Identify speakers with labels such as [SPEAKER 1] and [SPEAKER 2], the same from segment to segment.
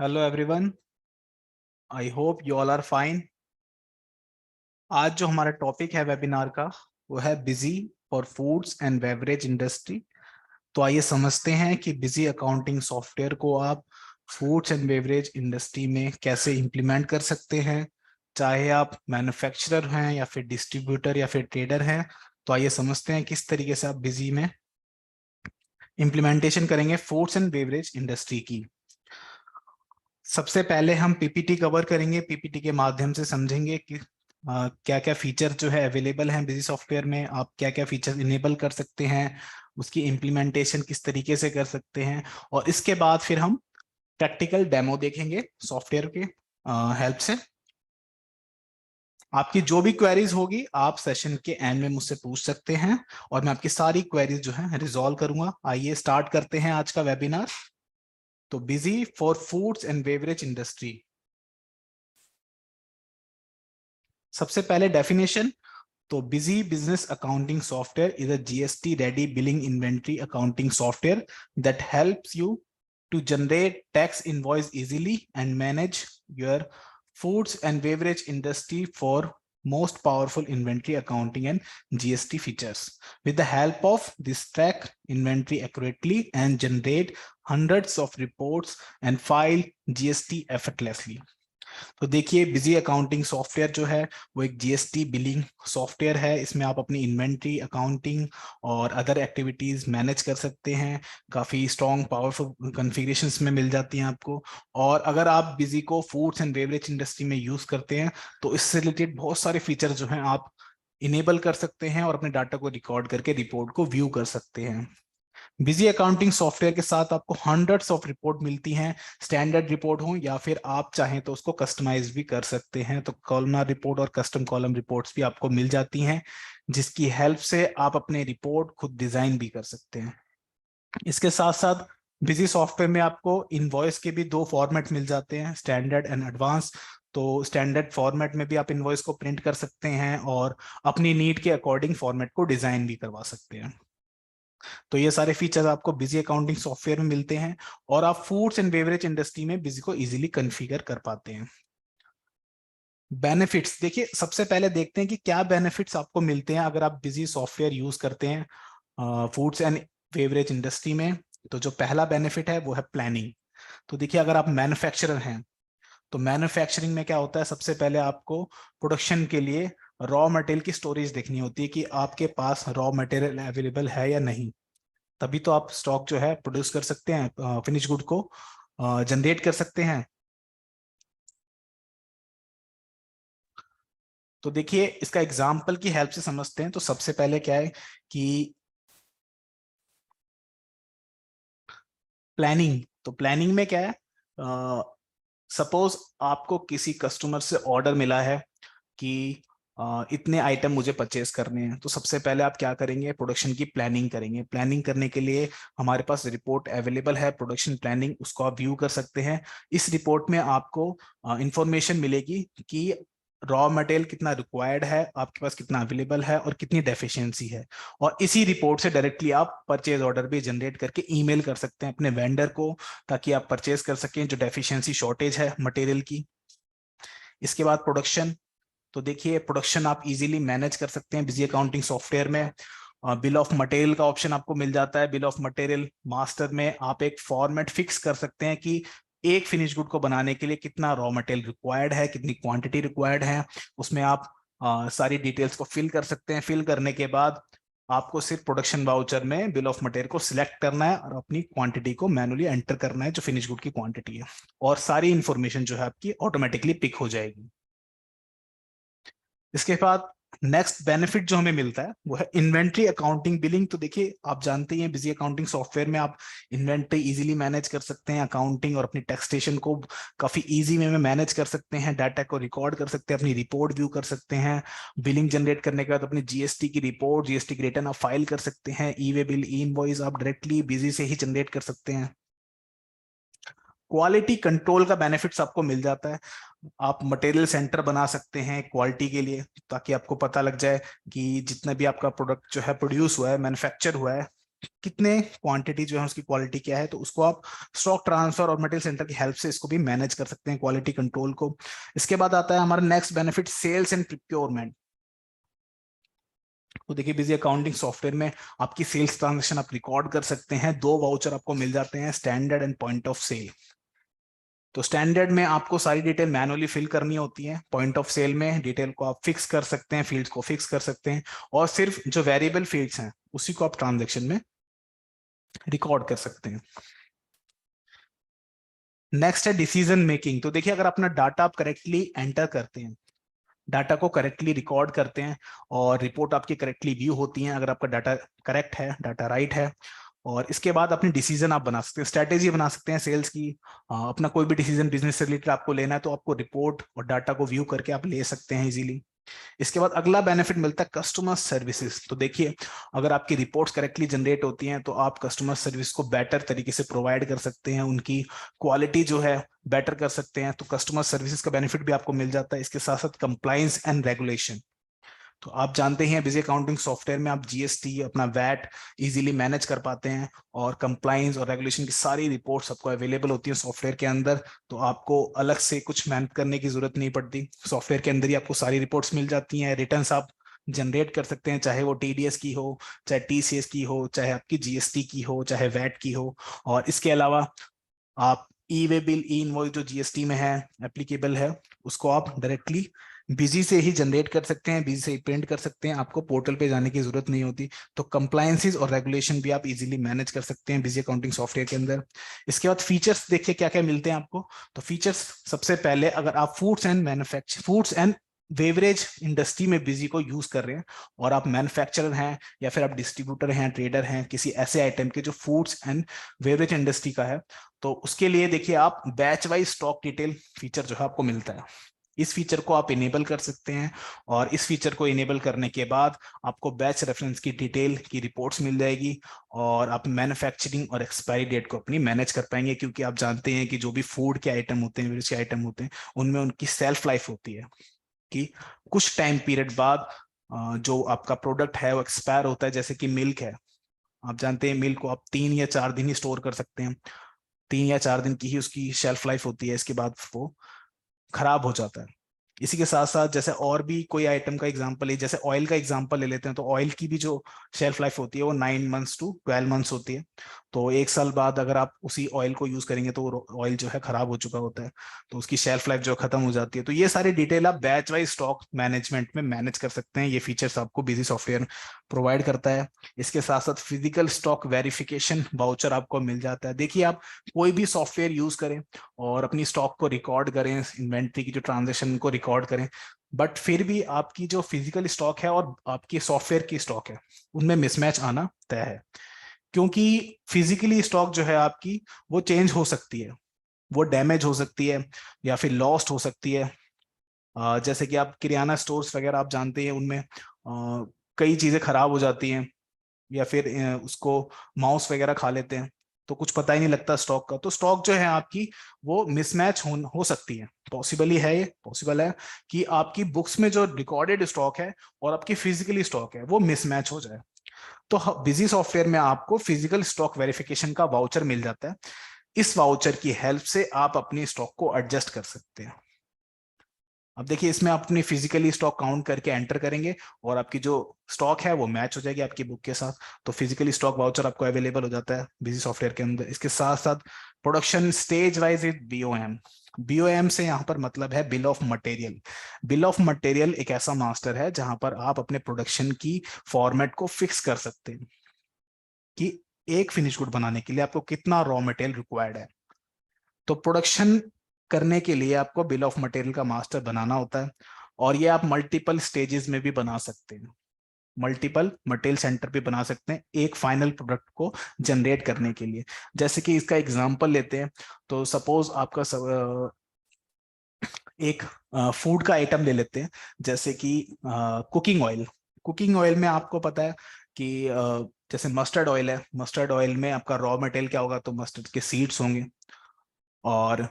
[SPEAKER 1] Hello everyone, I hope you all are fine. आज जो हमारा टॉपिक है वेबिनार का वो है Busy for foods and beverage industry. तो आइए समझते हैं कि बिजी अकाउंटिंग सॉफ्टवेयर को आप फूड्स एंड बेवरेज इंडस्ट्री में कैसे इंप्लीमेंट कर सकते हैं, चाहे आप मैन्युफैक्चरर हैं या फिर डिस्ट्रीब्यूटर या फिर ट्रेडर हैं। तो आइए समझते हैं किस तरीके से आप बिजी में इंप्लीमेंटेशन करेंगे फूड्स एंड बेवरेज इंडस्ट्री की। सबसे पहले हम पीपीटी कवर करेंगे। पीपीटी के माध्यम से समझेंगे कि क्या क्या फीचर जो है अवेलेबल हैं बिजी सॉफ्टवेयर में, आप क्या क्या फीचर इनेबल कर सकते हैं, उसकी इम्प्लीमेंटेशन किस तरीके से कर सकते हैं। और इसके बाद फिर हम प्रैक्टिकल डेमो देखेंगे सॉफ्टवेयर के हेल्प से। आपकी जो भी क्वेरीज होगी आप सेशन के एंड में मुझसे पूछ सकते हैं और मैं आपकी सारी क्वेरीज जो है रिजॉल्व करूंगा। आइए स्टार्ट करते हैं आज का वेबिनार। तो busy for foods and beverage industry, सबसे पहले डेफिनेशन। तो busy business accounting software is a GST ready billing inventory accounting software that helps you to generate tax invoice easily and manage your foods and beverage industry for most powerful inventory accounting and GST features. With the help of this, track inventory accurately and generate hundreds of reports and file GST effortlessly. तो देखिए, busy accounting software जो है वो एक GST billing software है। इसमें आप अपनी इन्वेंट्री अकाउंटिंग और अदर एक्टिविटीज मैनेज कर सकते हैं। काफी स्ट्रॉन्ग पावरफुल कॉन्फ़िगरेशंस में मिल जाती हैं आपको। और अगर आप बिजी को फूड्स एंड बेवरेज इंडस्ट्री में यूज करते हैं तो इससे रिलेटेड बहुत सारे फीचर जो हैं आप इनेबल कर सकते हैं और अपने डाटा को रिकॉर्ड करके रिपोर्ट को व्यू कर सकते हैं। बिजी अकाउंटिंग सॉफ्टवेयर के साथ आपको हंड्रेड्स ऑफ रिपोर्ट मिलती हैं, स्टैंडर्ड रिपोर्ट हो या फिर आप चाहें तो उसको कस्टमाइज भी कर सकते हैं। तो कॉलमनार रिपोर्ट और कस्टम कॉलम रिपोर्ट्स भी आपको मिल जाती हैं, जिसकी हेल्प से आप अपने रिपोर्ट खुद डिजाइन भी कर सकते हैं। इसके साथ साथ बिजी सॉफ्टवेयर में आपको इनवॉइस के भी दो फॉर्मेट मिल जाते हैं, स्टैंडर्ड एंड एडवांस। तो स्टैंडर्ड फॉर्मेट में भी आप इनवॉइस को प्रिंट कर सकते हैं और अपनी नीड के अकॉर्डिंग फॉर्मेट को डिजाइन भी करवा सकते हैं। तो ये सारे फीचर्स आपको बिजी अकाउंटिंग सॉफ्टवेयर में मिलते हैं और आप फूड्स एंड बेवरेज इंडस्ट्री में बिजी को इजीली कॉन्फ़िगर कर पाते हैं। बेनिफिट्स देखिए, सबसे पहले देखते हैं कि क्या बेनिफिट्स आपको मिलते हैं अगर आप बिजी सॉफ्टवेयर यूज करते हैं फूड्स एंड बेवरेज इंडस्ट्री में। तो जो पहला बेनिफिट है वो है प्लानिंग। तो देखिए, अगर आप मैन्युफैक्चरर हैं तो मैन्युफैक्चरिंग में क्या होता है, सबसे पहले आपको प्रोडक्शन के लिए रॉ मटेरियल की स्टोरेज देखनी होती है कि आपके पास रॉ मटेरियल अवेलेबल है या नहीं। तभी तो आप स्टॉक जो है प्रोड्यूस कर सकते हैं, फिनिश गुड को जनरेट कर सकते हैं। तो देखिए, इसका एग्जाम्पल की हेल्प से समझते हैं। तो सबसे पहले क्या है कि प्लानिंग। तो प्लानिंग में क्या है, सपोज आपको किसी कस्टमर से ऑर्डर मिला है कि इतने आइटम मुझे परचेज करने हैं। तो सबसे पहले आप क्या करेंगे, प्रोडक्शन की प्लानिंग करेंगे। प्लानिंग करने के लिए हमारे पास रिपोर्ट अवेलेबल है, प्रोडक्शन प्लानिंग, उसको आप व्यू कर सकते हैं। इस रिपोर्ट में आपको इंफॉर्मेशन मिलेगी कि रॉ मटेरियल कितना रिक्वायर्ड है, आपके पास कितना अवेलेबल है और कितनी डेफिशिएंसी है। और इसी रिपोर्ट से डायरेक्टली आप परचेज ऑर्डर भी जनरेट करके ईमेल कर सकते हैं अपने वेंडर को, ताकि आप परचेज कर सकें जो डेफिशिएंसी शॉर्टेज है मटेरियल की। इसके बाद प्रोडक्शन। तो देखिए, प्रोडक्शन आप इजीली मैनेज कर सकते हैं बिजी अकाउंटिंग सॉफ्टवेयर में। बिल ऑफ मटेरियल का ऑप्शन आपको मिल जाता है। बिल ऑफ मटेरियल मास्टर में आप एक फॉर्मेट फिक्स कर सकते हैं कि एक फिनिश गुड को बनाने के लिए कितना रॉ मटेरियल रिक्वायर्ड है, कितनी क्वांटिटी रिक्वायर्ड है। उसमें आप सारी डिटेल्स को फिल कर सकते हैं। फिल करने के बाद आपको सिर्फ प्रोडक्शन वाउचर में बिल ऑफ मटेरियल को सिलेक्ट करना है और अपनी क्वांटिटी को मैनुअली एंटर करना है, जो फिनिश गुड की क्वांटिटी है। और सारी इंफॉर्मेशन जो है आपकी ऑटोमेटिकली पिक हो जाएगी। इसके बाद नेक्स्ट बेनिफिट जो हमें मिलता है वो है इन्वेंट्री अकाउंटिंग बिलिंग। तो देखिए, आप जानते ही हैं बिजी अकाउंटिंग सॉफ्टवेयर में आप इन्वेंट्री इजीली मैनेज कर सकते हैं, अकाउंटिंग और अपनी टैक्सेशन को काफी इजी वे में मैनेज कर सकते हैं, डाटा को रिकॉर्ड कर सकते हैं, अपनी रिपोर्ट व्यू कर सकते हैं। बिलिंग जनरेट करने के बाद अपनी जीएसटी की रिपोर्ट, जीएसटी की रिटर्न आप फाइल कर सकते हैं। ई वे बिल, ई इनवॉइस आप डायरेक्टली बिजी से ही जनरेट कर सकते हैं। क्वालिटी कंट्रोल का बेनिफिट्स आपको मिल जाता है। आप मटेरियल सेंटर बना सकते हैं क्वालिटी के लिए, ताकि आपको पता लग जाए कि जितना भी आपका प्रोडक्ट जो है प्रोड्यूस हुआ है, मैन्युफैक्चर हुआ है, कितने क्वांटिटी जो है उसकी क्वालिटी क्या है, तो उसको आप स्टॉक ट्रांसफर और मटेरियल सेंटर की हेल्प से इसको भी मैनेज कर सकते हैं, क्वालिटी कंट्रोल को। इसके बाद आता है हमारा next benefit, sales and procurement. तो देखिए बिजी अकाउंटिंग सॉफ्टवेयर में आपकी सेल्स ट्रांजेक्शन आप रिकॉर्ड कर सकते हैं। 2 वाउचर आपको मिल जाते हैं, standard and point of sale. तो स्टैंडर्ड में आपको सारी डिटेल मैनुअली फिल करनी होती है, पॉइंट ऑफ सेल में डिटेल को आप फिक्स कर सकते हैं, फील्ड्स को फिक्स कर सकते हैं, और सिर्फ जो वेरिएबल फील्ड्स हैं उसी को आप ट्रांजेक्शन में रिकॉर्ड कर सकते हैं। नेक्स्ट है डिसीजन मेकिंग। तो देखिए अगर अपना डाटा आप करेक्टली एंटर करते हैं, डाटा को करेक्टली रिकॉर्ड करते हैं और रिपोर्ट आपकी करेक्टली व्यू होती है, अगर आपका डाटा करेक्ट है, डाटा राइट है, और इसके बाद अपनी डिसीजन आप बना सकते हैं, स्ट्रैटेजी बना सकते हैं सेल्स की। अपना कोई भी डिसीजन बिजनेस से रिलेटेड आपको लेना है तो आपको रिपोर्ट और डाटा को व्यू करके आप ले सकते हैं इजीली। इसके बाद अगला बेनिफिट मिलता है कस्टमर सर्विसेज। तो देखिए अगर आपकी रिपोर्ट्स करेक्टली जनरेट होती हैं तो आप कस्टमर सर्विस को बेटर तरीके से प्रोवाइड कर सकते हैं, उनकी क्वालिटी जो है बेटर कर सकते हैं, तो कस्टमर सर्विसेज का बेनिफिट भी आपको मिल जाता है। इसके साथ साथ कंप्लायंस एंड रेगुलेशन। तो आप जानते हैं बिजी अकाउंटिंग सॉफ्टवेयर में आप जीएसटी, अपना वैट इजीली मैनेज कर पाते हैं, और कंप्लायंस और रेगुलेशन की सारी रिपोर्ट्स आपको अवेलेबल होती है सॉफ्टवेयर के अंदर। तो आपको अलग से कुछ मेहनत करने की जरूरत नहीं पड़ती, सॉफ्टवेयर के अंदर ही आपको सारी रिपोर्ट्स मिल जाती हैं। रिटर्न्स आप जनरेट कर सकते हैं, चाहे वो टीडीएस की हो, चाहे टीसीएस की हो, चाहे आपकी जीएसटी की हो, चाहे वैट की हो। और इसके अलावा आप ई वे बिल, ई इनवॉइस जो जीएसटी में है एप्लीकेबल है, उसको आप डायरेक्टली बिजी से ही जनरेट कर सकते हैं, बिजी से ही प्रिंट कर सकते हैं, आपको पोर्टल पे जाने की जरूरत नहीं होती। तो कंप्लायंसेस और रेगुलेशन भी आप इजीली मैनेज कर सकते हैं बिजी अकाउंटिंग सॉफ्टवेयर के अंदर। इसके बाद फीचर्स देखिए क्या क्या मिलते हैं आपको। तो फीचर्स सबसे पहले, अगर आप फूड्स एंड बेवरेज इंडस्ट्री में बिजी को यूज कर रहे हैं, और आप मैन्युफैक्चरर हैं या फिर आप डिस्ट्रीब्यूटर हैं, ट्रेडर हैं किसी ऐसे आइटम के जो फूड्स एंड बेवरेज इंडस्ट्री का है, तो उसके लिए देखिए आप batch wise stock detail feature जो है आपको मिलता है। इस फीचर को आप इनेबल कर सकते हैं, और इस फीचर को इनेबल करने के बाद आपको बैच रेफरेंस की डिटेल की रिपोर्ट्स मिल जाएगी, और आप मैन्युफैक्चरिंग और एक्सपायरी डेट को अपनी मैनेज कर पाएंगे। क्योंकि आप जानते हैं कि जो भी फूड के आइटम होते हैं, बेवरेज के आइटम होते हैं, उनमें उनकी सेल्फ लाइफ होती है कि कुछ टाइम पीरियड बाद जो आपका प्रोडक्ट है वो एक्सपायर होता है। जैसे कि मिल्क है, आप जानते हैं मिल्क को आप 3 या 4 दिन ही स्टोर कर सकते हैं, 3 या 4 दिन की ही उसकी शेल्फ लाइफ होती है, इसके बाद वो खराब हो जाता है। इसी के साथ साथ जैसे और भी कोई आइटम का एग्जांपल है, जैसे ऑयल का एग्जांपल ले लेते हैं, तो ऑयल की भी जो शेल्फ लाइफ होती है वो 9 मंथ्स टू 12 मंथ्स होती है। तो 1 साल बाद अगर आप उसी ऑयल को यूज करेंगे तो ऑयल जो है खराब हो चुका होता है, तो उसकी शेल्फ लाइफ जो खत्म हो जाती है। तो ये सारी डिटेल आप बैच वाइज स्टॉक मैनेजमेंट में मैनेज कर सकते हैं, ये फीचर्स आपको बिजी सॉफ्टवेयर प्रोवाइड करता है। इसके साथ साथ फिजिकल स्टॉक वेरिफिकेशन वाउचर आपको मिल जाता है। देखिए आप कोई भी सॉफ्टवेयर यूज करें और अपनी स्टॉक को रिकॉर्ड करें, इन्वेंट्री की जो ट्रांजेक्शन को रिकॉर्ड करें, बट फिर भी आपकी जो फिजिकल स्टॉक है और आपकी सॉफ्टवेयर की स्टॉक है उनमें मिसमैच आना तय है। क्योंकि फिजिकली स्टॉक जो है आपकी वो चेंज हो सकती है, वो डैमेज हो सकती है या फिर लॉस्ट हो सकती है। जैसे कि आप किराना स्टोर्स वगैरह आप जानते हैं, उनमें कई चीजें खराब हो जाती हैं, या फिर उसको माउस वगैरह खा लेते हैं, तो कुछ पता ही नहीं लगता स्टॉक का। तो स्टॉक जो है आपकी वो मिसमैच हो सकती है, पॉसिबल ही है, ये पॉसिबल है कि आपकी बुक्स में जो रिकॉर्डेड स्टॉक है और आपकी फिजिकली स्टॉक है वो मिसमैच हो जाए। तो बिजी सॉफ्टवेयर में आपको फिजिकल स्टॉक वेरिफिकेशन का वाउचर मिल जाता है। इस वाउचर की हेल्प से आप अपनी स्टॉक को एडजस्ट कर सकते हैं। अब देखिए इसमें आप अपनी फिजिकली स्टॉक काउंट करके एंटर करेंगे और आपकी जो स्टॉक है वो मैच हो जाएगी आपकी बुक के साथ। तो फिजिकली स्टॉक वाउचर आपको अवेलेबल हो जाता है बिजी सॉफ्टवेयर के अंदर। इसके साथ साथ production stage wise with BOM. BOM से यहाँ पर मतलब है bill of material. Bill of material एक ऐसा मास्टर है जहां पर आप अपने प्रोडक्शन की फॉर्मेट को फिक्स कर सकते हैं कि एक फिनिश गुड बनाने के लिए आपको कितना रॉ मटेरियल रिक्वायर्ड है। तो प्रोडक्शन करने के लिए आपको बिल ऑफ मटेरियल का मास्टर बनाना होता है, और ये आप मल्टीपल स्टेजेस में भी बना सकते हैं, मल्टीपल मटेरियल सेंटर भी बना सकते हैं एक फाइनल प्रोडक्ट को जनरेट करने के लिए। जैसे कि इसका एग्जांपल लेते हैं, तो सपोज आपका एक फूड का आइटम ले लेते हैं, जैसे कि कुकिंग ऑयल। कुकिंग ऑयल में आपको पता है कि जैसे मस्टर्ड ऑयल है, मस्टर्ड ऑयल में आपका रॉ मटेरियल क्या होगा, तो मस्टर्ड के सीड्स होंगे, और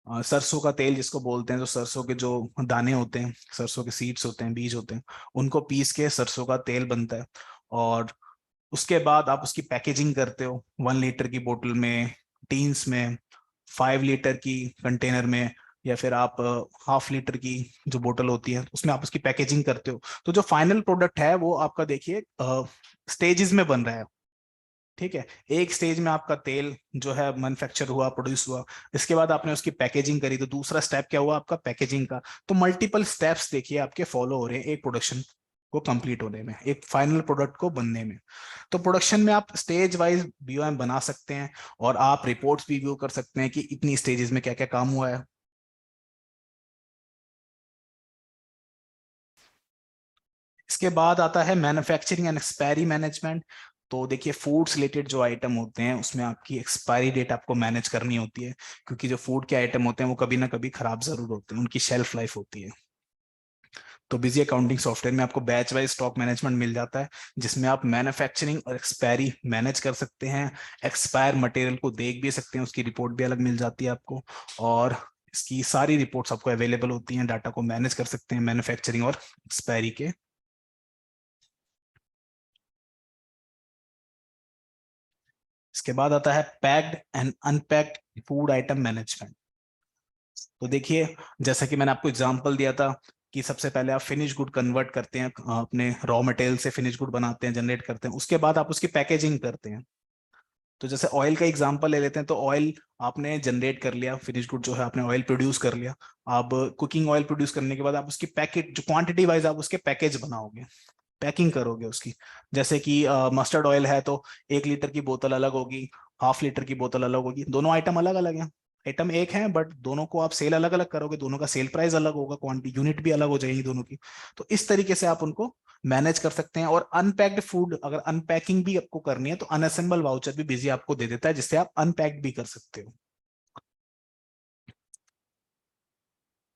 [SPEAKER 1] सरसों का तेल जिसको बोलते हैं, जो सरसों के जो दाने होते हैं, सरसों के सीड्स होते हैं, बीज होते हैं, उनको पीस के सरसों का तेल बनता है। और उसके बाद आप उसकी पैकेजिंग करते हो 1 लीटर की बोतल में, टीन्स में, 5 लीटर की कंटेनर में, या फिर आप हाफ लीटर की जो बोतल होती है उसमें आप उसकी पैकेजिंग करते हो। तो जो फाइनल प्रोडक्ट है वो आपका देखिए स्टेजेस में बन रहा है। ठीक है, एक स्टेज में आपका तेल जो है मैन्युफैक्चर हुआ, प्रोड्यूस हुआ, इसके बाद आपने उसकी पैकेजिंग करी, तो दूसरा स्टेप क्या हुआ आपका, पैकेजिंग का। तो मल्टीपल स्टेप्स देखिए आपके फॉलो हो रहे हैं एक प्रोडक्शन को कंप्लीट होने में, एक फाइनल प्रोडक्ट को बनने में। तो प्रोडक्शन में आप स्टेज वाइज बीओएम बना सकते हैं, और आप रिपोर्ट्स भी व्यू कर सकते हैं कि इतनी स्टेजेस में क्या क्या काम हुआ है। इसके बाद आता है मैन्युफैक्चरिंग एंड एक्सपायरी मैनेजमेंट। तो देखिए फूड रिलेटेड जो आइटम होते हैं उसमें आपकी एक्सपायरी डेट आपको मैनेज करनी होती है, क्योंकि जो फूड के आइटम होते हैं वो कभी ना कभी खराब जरूर होते हैं, उनकी शेल्फ लाइफ होती है। तो बिजी अकाउंटिंग सॉफ्टवेयर में आपको बैच वाइज स्टॉक मैनेजमेंट मिल जाता है, जिसमें आप मैन्युफैक्चरिंग और एक्सपायरी मैनेज कर सकते हैं। एक्सपायर मटेरियल को देख भी सकते हैं, उसकी रिपोर्ट भी अलग मिल जाती है आपको, और इसकी सारी रिपोर्ट्स आपको अवेलेबल होती हैं, डाटा को मैनेज कर सकते हैं मैन्युफैक्चरिंग और एक्सपायरी के। इसके बाद आता है packed and unpacked food item management. तो देखिए जैसा कि मैंने आपको एग्जांपल दिया था कि सबसे पहले आप फिनिश गुड कन्वर्ट करते हैं, अपने रॉ मटेरियल से फिनिश गुड बनाते हैं, जनरेट करते हैं, उसके बाद आप उसकी पैकेजिंग करते हैं। तो जैसे ऑयल का एग्जांपल ले लेते हैं, तो ऑयल आपने जनरेट कर लिया, फिनिश गुड जो है आपने ऑयल प्रोड्यूस कर लिया। अब कुकिंग ऑयल प्रोड्यूस करने के बाद आप उसकी पैकेट जो क्वांटिटी वाइज आप उसके पैकेज बनाओगे, पैकिंग करोगे उसकी। जैसे कि मस्टर्ड ऑयल है तो 1 लीटर की बोतल अलग होगी, हाफ लीटर की बोतल अलग होगी, दोनों आइटम अलग अलग हैं। आइटम एक है बट दोनों को आप सेल अलग अलग करोगे, दोनों का सेल प्राइस अलग होगा, क्वांटिटी यूनिट भी अलग हो जाएगी दोनों की। तो इस तरीके से आप उनको मैनेज कर सकते हैं। और अनपैक्ड फूड अगर अनपैकिंग भी आपको करनी है तो अनअसेंबल वाउचर भी बिजी आपको दे देता है, जिससे आप अनपैक्ड भी कर सकते हो।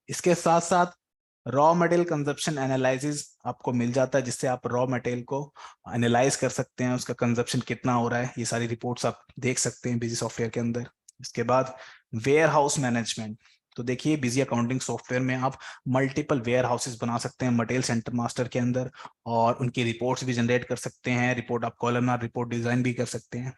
[SPEAKER 1] इसके साथ साथ रॉ मटेरियल कंजप्शन एनालिसिस आपको मिल जाता है, जिससे आप रॉ मटेरियल को एनालाइज कर सकते हैं, उसका कंजप्शन कितना हो रहा है, ये सारी रिपोर्ट्स आप देख सकते हैं बिजी सॉफ्टवेयर के अंदर। इसके बाद वेयर हाउस मैनेजमेंट। तो देखिए बिजी अकाउंटिंग सॉफ्टवेयर में आप मल्टीपल वेयर हाउसेस बना सकते हैं मटेरियल सेंटर मास्टर के अंदर, और उनकी रिपोर्ट्स भी जनरेट कर सकते हैं, रिपोर्ट आप कॉलमनार रिपोर्ट डिजाइन भी कर सकते हैं।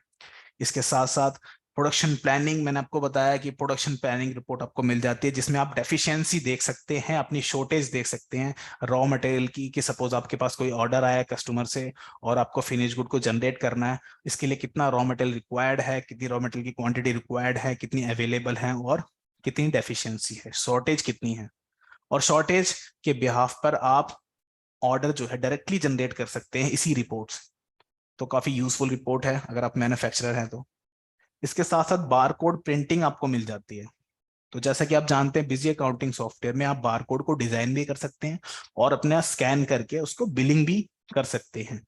[SPEAKER 1] इसके साथ साथ प्रोडक्शन प्लानिंग, मैंने आपको बताया कि प्रोडक्शन प्लानिंग रिपोर्ट आपको मिल जाती है, जिसमें आप डेफिशिएंसी देख सकते हैं, अपनी शॉर्टेज देख सकते हैं रॉ मटेरियल की, कि सपोज आपके पास कोई ऑर्डर आया है कस्टमर से और आपको फिनिश गुड को जनरेट करना है, इसके लिए कितना रॉ मटेरियल रिक्वायर्ड है, कितनी रॉ मटेरियल की क्वांटिटी रिक्वायर्ड है, कितनी अवेलेबल है, और कितनी डेफिशिएंसी है, शॉर्टेज कितनी है। और शॉर्टेज के बिहाफ पर आप ऑर्डर जो है डायरेक्टली जनरेट कर सकते हैं इसी रिपोर्ट से। तो काफी यूजफुल रिपोर्ट है अगर आप मैन्युफैक्चरर हैं तो। इसके साथ साथ बारकोड प्रिंटिंग आपको मिल जाती है। तो जैसा कि आप जानते हैं बिजी अकाउंटिंग सॉफ्टवेयर में आप बारकोड को डिजाइन भी कर सकते हैं, और अपने स्कैन करके उसको बिलिंग भी कर सकते हैं।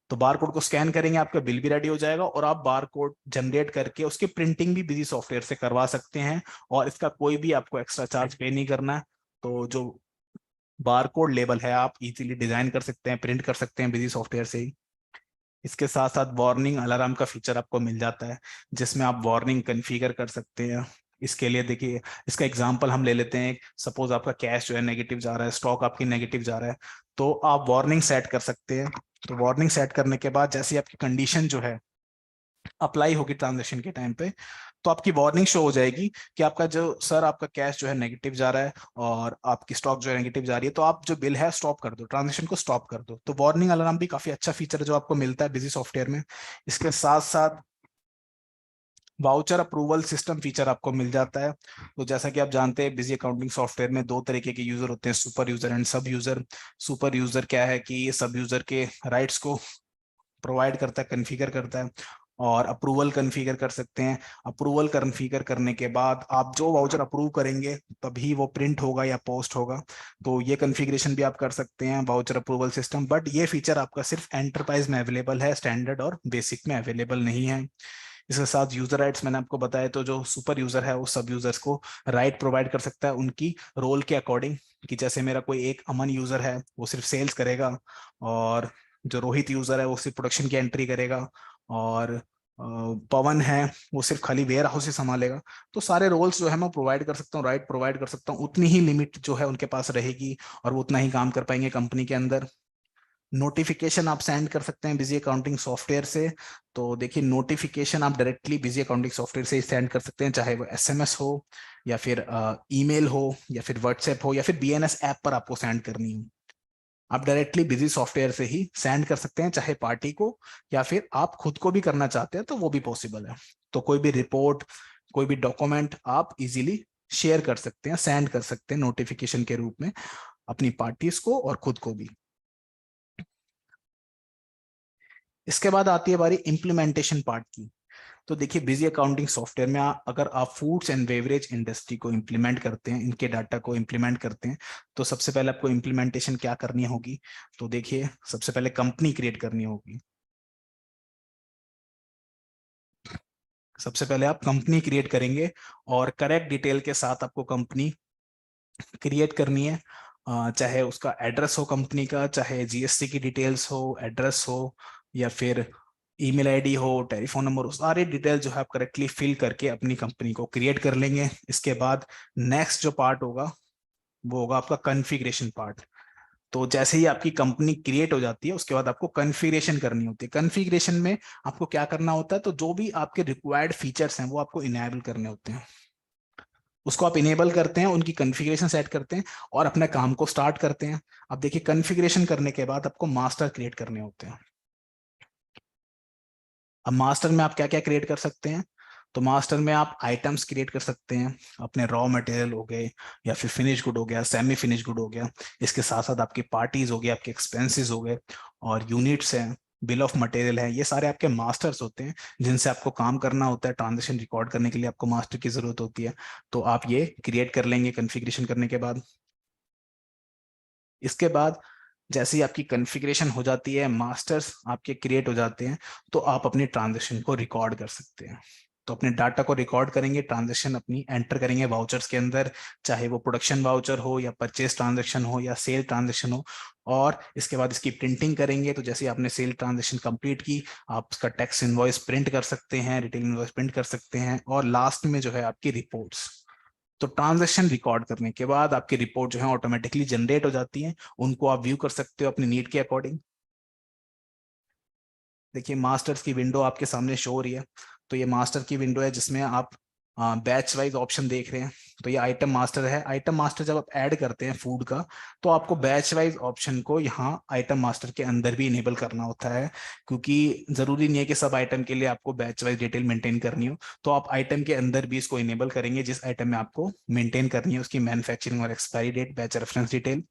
[SPEAKER 1] तो बारकोड को स्कैन करेंगे, आपका बिल भी रेडी हो जाएगा, और आप बारकोड जनरेट करके उसकी प्रिंटिंग भी बिजी सॉफ्टवेयर से करवा सकते हैं, और इसका कोई भी आपको एक्स्ट्रा चार्ज पे नहीं करना है। तो जो बारकोड लेबल है आप इजीली डिजाइन कर सकते हैं, प्रिंट कर सकते हैं बिजी सॉफ्टवेयर से ही। इसके साथ साथ वार्निंग अलार्म का फीचर आपको मिल जाता है, जिसमें आप वार्निंग कन्फिगर कर सकते हैं। इसके लिए देखिए इसका एग्जांपल हम ले लेते हैं, सपोज आपका कैश जो है नेगेटिव जा रहा है, स्टॉक आपकी नेगेटिव जा रहा है, तो आप वार्निंग सेट कर सकते हैं। तो वार्निंग सेट करने के बाद जैसे आपकी कंडीशन जो है अप्लाई होगी ट्रांजेक्शन के टाइम पे, तो आपकी वार्निंग शो हो जाएगी कि आपका जो सर आपका कैश जो है नेगेटिव जा रहा है और आपकी स्टॉक जो है नेगेटिव जा रही है, तो आप जो बिल है स्टॉप कर दो, ट्रांजेक्शन को स्टॉप कर दो। तो वार्निंग अलार्म भी काफी अच्छा फीचर है जो आपको मिलता है बिजी सॉफ्टवेयर में। इसके साथ साथ वाउचर अप्रूवल सिस्टम फीचर आपको मिल जाता है। तो जैसा कि आप जानते हैं बिजी अकाउंटिंग सॉफ्टवेयर में दो तरीके के यूजर होते हैं, सुपर यूजर एंड सब यूजर। सुपर यूजर क्या है कि ये सब यूजर के राइट्स को प्रोवाइड करता है, कन्फिगर करता है, और अप्रूवल कन्फिगर कर सकते हैं। अप्रूवल कन्फिगर करने के बाद आप जो वाउचर अप्रूव करेंगे तभी वो प्रिंट होगा या पोस्ट होगा। तो ये कन्फिग्रेशन भी आप कर सकते हैं वाउचर अप्रूवल सिस्टम, बट ये फीचर आपका सिर्फ एंटरप्राइज में अवेलेबल है, स्टैंडर्ड और बेसिक में अवेलेबल नहीं है। इसके साथ यूजर राइट्स मैंने आपको बताया, तो जो सुपर यूजर है वो सब यूजर्स को राइट प्रोवाइड कर सकता है उनकी रोल के अकॉर्डिंग, कि जैसे मेरा कोई एक अमन यूजर है वो सिर्फ सेल्स करेगा, और जो रोहित यूजर है वो सिर्फ प्रोडक्शन की एंट्री करेगा, और पवन है वो सिर्फ खाली वेयर हाउस ही संभालेगा। तो सारे रोल्स जो है मैं प्रोवाइड कर सकता हूँ, राइट प्रोवाइड कर सकता हूँ, उतनी ही लिमिट जो है उनके पास रहेगी और वो उतना ही काम कर पाएंगे कंपनी के अंदर। नोटिफिकेशन आप सेंड कर सकते हैं बिजी अकाउंटिंग सॉफ्टवेयर से। तो देखिए नोटिफिकेशन आप डायरेक्टली बिजी अकाउंटिंग सॉफ्टवेयर से ही सेंड कर सकते हैं, चाहे वो एसएमएस हो या फिर ईमेल हो या फिर व्हाट्सएप हो या फिर बीएनएस ऐप पर आपको सेंड करनी हो। आप डायरेक्टली बिजी सॉफ्टवेयर से ही सेंड कर सकते हैं, चाहे पार्टी को या फिर आप खुद को भी करना चाहते हैं तो वो भी पॉसिबल है। तो कोई भी रिपोर्ट, कोई भी डॉक्यूमेंट आप इजीली शेयर कर सकते हैं, सेंड कर सकते हैं नोटिफिकेशन के रूप में अपनी पार्टीज को और खुद को भी। इसके बाद आती है बारी इम्प्लीमेंटेशन पार्ट की। तो देखिए बिजी अकाउंटिंग सॉफ्टवेयर में अगर आप फूड्स एंड बेवरेज इंडस्ट्री को इम्प्लीमेंट करते हैं, इनके डाटा को इम्प्लीमेंट करते हैं, तो सबसे पहले आपको इम्प्लीमेंटेशन क्या करनी होगी। तो देखिए सबसे पहले कंपनी क्रिएट करनी होगी। सबसे पहले आप कंपनी क्रिएट करेंगे और करेक्ट डिटेल के साथ आपको कंपनी क्रिएट करनी है। चाहे उसका एड्रेस हो कंपनी का, चाहे जीएसटी की डिटेल्स हो, एड्रेस हो या फिर ईमेल आईडी हो, टेलीफोन नंबर हो, सारे डिटेल जो है आप करेक्टली फिल करके अपनी कंपनी को क्रिएट कर लेंगे। इसके बाद नेक्स्ट जो पार्ट होगा वो होगा आपका कॉन्फ़िगरेशन पार्ट। तो जैसे ही आपकी कंपनी क्रिएट हो जाती है उसके बाद आपको कॉन्फ़िगरेशन करनी होती है। कॉन्फ़िगरेशन में आपको क्या करना होता है, तो जो भी आपके रिक्वायर्ड फीचर्स हैं वो आपको इनेबल करने होते हैं। उसको आप इनेबल करते हैं, उनकी कॉन्फ़िगरेशन सेट करते हैं और अपने काम को स्टार्ट करते हैं। अब देखिए कॉन्फ़िगरेशन करने के बाद आपको मास्टर क्रिएट करने होते हैं। अब मास्टर में आप क्या क्या क्रिएट कर सकते हैं, तो मास्टर में आप आइटम्स क्रिएट कर सकते हैं, अपने रॉ मटेरियल हो गए या फिर फिनिश गुड हो गया, सेमी फिनिश गुड हो गया। इसके साथ साथ आपकी पार्टीज हो गई, आपके एक्सपेंसेस हो गए और यूनिट्स हैं, बिल ऑफ मटेरियल है, ये सारे आपके मास्टर्स होते हैं जिनसे आपको काम करना होता है। ट्रांजेक्शन रिकॉर्ड करने के लिए आपको मास्टर की जरूरत होती है। तो आप ये क्रिएट कर लेंगे कॉन्फ़िगरेशन करने के बाद। इसके बाद जैसे ही आपकी कॉन्फ़िगरेशन हो जाती है, मास्टर्स आपके क्रिएट हो जाते हैं, तो आप अपनी ट्रांजेक्शन को रिकॉर्ड कर सकते हैं। तो अपने डाटा को रिकॉर्ड करेंगे, ट्रांजेक्शन अपनी एंटर करेंगे वाउचर्स के अंदर, चाहे वो प्रोडक्शन वाउचर हो या परचेज ट्रांजेक्शन हो या सेल ट्रांजेक्शन हो। और इसके बाद इसकी प्रिंटिंग करेंगे। तो जैसे आपने सेल ट्रांजेक्शन कंप्लीट की, आप उसका टैक्स इनवॉइस प्रिंट कर सकते हैं, रिटेल इनवॉइस प्रिंट कर सकते हैं और लास्ट में जो है आपकी रिपोर्ट्स। तो ट्रांजैक्शन रिकॉर्ड करने के बाद आपकी रिपोर्ट जो है ऑटोमेटिकली जनरेट हो जाती है। उनको आप व्यू कर सकते हो अपनी नीड के अकॉर्डिंग। देखिए मास्टर्स की विंडो आपके सामने शो हो रही है। तो ये मास्टर की विंडो है जिसमें आप बैच वाइज ऑप्शन देख रहे हैं। तो ये आइटम मास्टर है। आइटम मास्टर जब आप ऐड करते हैं फूड का, तो आपको बैच वाइज ऑप्शन को यहाँ आइटम मास्टर के अंदर भी इनेबल करना होता है, क्योंकि जरूरी नहीं है कि सब आइटम के लिए आपको बैच वाइज डिटेल मेंटेन करनी हो। तो आप आइटम के अंदर भी इसको इनेबल करेंगे, जिस आइटम में आपको मेंटेन करनी है उसकी मैन्युफैक्चरिंग और expiry date, batch reference detail.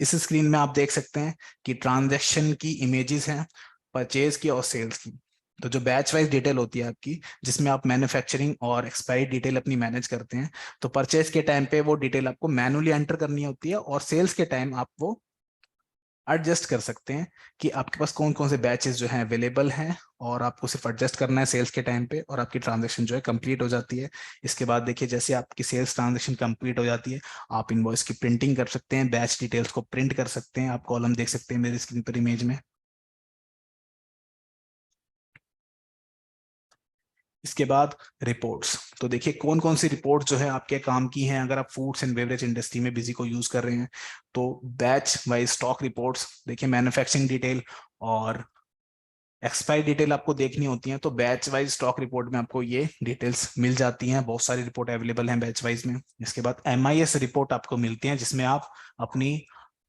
[SPEAKER 1] इस स्क्रीन में आप देख सकते हैं कि ट्रांजैक्शन की इमेजेस हैं, परचेज की और सेल्स की। तो जो बैच वाइज डिटेल होती है आपकी, जिसमें आप मैन्युफैक्चरिंग और एक्सपायरी डिटेल अपनी मैनेज करते हैं, तो परचेज के टाइम पे वो डिटेल आपको मैनुअली एंटर करनी होती है और सेल्स के टाइम आप वो एडजस्ट कर सकते हैं कि आपके पास कौन कौन से बैचेस जो हैं अवेलेबल हैं, और आपको सिर्फ एडजस्ट करना है सेल्स के टाइम पे और आपकी ट्रांजैक्शन जो है कंप्लीट हो जाती है। इसके बाद देखिए जैसे आपकी सेल्स ट्रांजैक्शन कंप्लीट हो जाती है, आप इनवॉइस की प्रिंटिंग कर सकते हैं, बैच डिटेल्स को प्रिंट कर सकते हैं। आप कॉलम देख सकते हैं मेरी स्क्रीन पर इमेज में। इसके बाद रिपोर्ट्स। तो देखिए कौन कौन सी रिपोर्ट जो है आपके काम की हैं अगर आप फूड्स एंड बेवरेज इंडस्ट्री में बिजी को यूज कर रहे हैं। तो बैच वाइज स्टॉक रिपोर्ट्स, देखिए मैन्युफैक्चरिंग डिटेल और एक्सपायरी डिटेल आपको देखनी होती है। तो बैच वाइज स्टॉक रिपोर्ट में आपको ये डिटेल्स मिल जाती हैं, बहुत सारी रिपोर्ट अवेलेबल हैं बैच वाइज में। इसके बाद एमआईएस रिपोर्ट आपको मिलती है जिसमें आप अपनी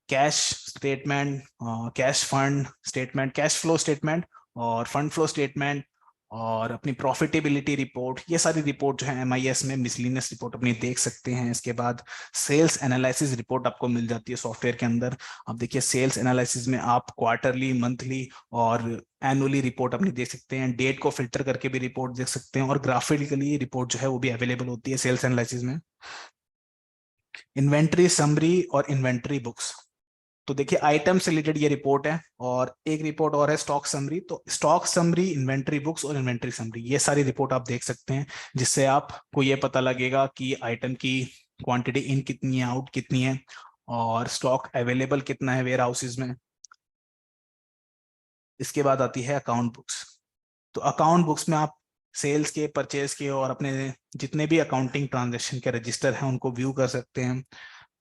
[SPEAKER 1] cash statement, cash fund statement, cash flow statement और फंड फ्लो स्टेटमेंट और अपनी प्रॉफिटेबिलिटी रिपोर्ट, ये सारी रिपोर्ट जो है एमआईएस में मिसलिनियस रिपोर्ट अपनी देख सकते हैं। इसके बाद सेल्स एनालिसिस रिपोर्ट आपको मिल जाती है सॉफ्टवेयर के अंदर। अब देखिए सेल्स एनालिसिस में आप क्वार्टरली, मंथली और एनुअली रिपोर्ट अपनी देख सकते हैं, डेट को फिल्टर करके भी रिपोर्ट देख सकते हैं और ग्राफिकली रिपोर्ट जो है वो भी अवेलेबल होती है सेल्स एनालिसिस में। इन्वेंट्री समरी और इन्वेंट्री बुक्स। तो देखिए आइटम से रिलेटेड ये रिपोर्ट है और एक रिपोर्ट और है स्टॉक समरी। तो स्टॉक समरी, इन्वेंट्री बुक्स और इन्वेंट्री समरी, ये सारी रिपोर्ट आप देख सकते हैं, जिससे आपको ये पता लगेगा कि आइटम की क्वांटिटी इन कितनी है, आउट कितनी है और स्टॉक अवेलेबल कितना है वेयर हाउसेज में। इसके बाद आती है अकाउंट बुक्स। तो अकाउंट बुक्स में आप सेल्स के, परचेज के और अपने जितने भी अकाउंटिंग ट्रांजेक्शन के रजिस्टर हैं उनको व्यू कर सकते हैं।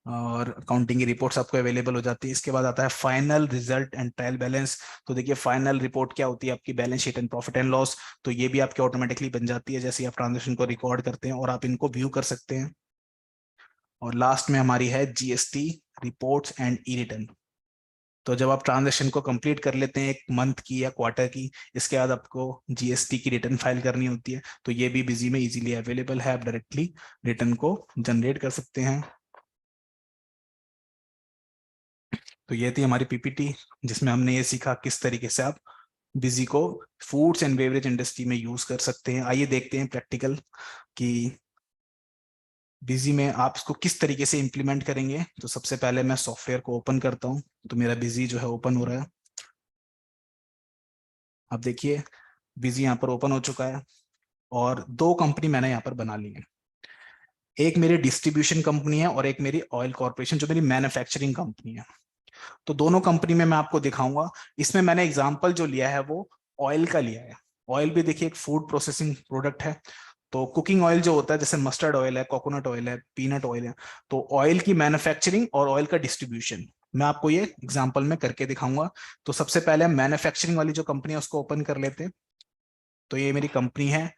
[SPEAKER 1] और अकाउंटिंग की रिपोर्ट्स आपको अवेलेबल हो जाती है। इसके बाद आता है final result and trial balance. तो देखिए फाइनल रिपोर्ट क्या होती है, आपकी balance sheet and profit and loss. तो ये भी आपके ऑटोमेटिकली बन जाती है जैसे आप ट्रांजेक्शन को रिकॉर्ड करते हैं और आप इनको व्यू कर सकते हैं। और लास्ट में हमारी है GST reports and E return. तो जब आप ट्रांजेक्शन को कंप्लीट कर लेते हैं एक मंथ की या क्वार्टर की, इसके बाद आपको जीएसटी की रिटर्न फाइल करनी होती है। तो ये भी बिजी में इजीली अवेलेबल है, आप डायरेक्टली रिटर्न को जनरेट कर सकते हैं। तो ये थी हमारी पीपीटी जिसमें हमने ये सीखा किस तरीके से आप बिजी को फूड्स एंड बेवरेज इंडस्ट्री में यूज कर सकते हैं। आइए देखते हैं प्रैक्टिकल कि बिजी में आप इसको किस तरीके से इंप्लीमेंट करेंगे। तो सबसे पहले मैं सॉफ्टवेयर को ओपन करता हूं। तो मेरा बिजी जो है ओपन हो रहा है। अब देखिए बिजी यहाँ पर ओपन हो चुका है और दो कंपनी मैंने यहाँ पर बना ली है। एक मेरी डिस्ट्रीब्यूशन कंपनी है और एक मेरी ऑयल कॉर्पोरेशन जो मेरी मैन्युफैक्चरिंग कंपनी है। तो दोनों कंपनी में मैं आपको दिखाऊंगा। इसमें मैंने एग्जांपल जो लिया है वो ऑयल का लिया है। ऑयल भी देखिए एक फूड प्रोसेसिंग प्रोडक्ट है। तो कुकिंग ऑयल जो होता है जैसे मस्टर्ड ऑयल है, कोकोनट ऑयल है, पीनट ऑयल है, तो ऑयल की मैन्युफैक्चरिंग और ऑयल का डिस्ट्रीब्यूशन मैं आपको ये एग्जांपल में करके दिखाऊंगा। तो सबसे पहले हम मैन्युफैक्चरिंग वाली जो कंपनी है उसको ओपन कर लेते हैं। तो ये मेरी कंपनी है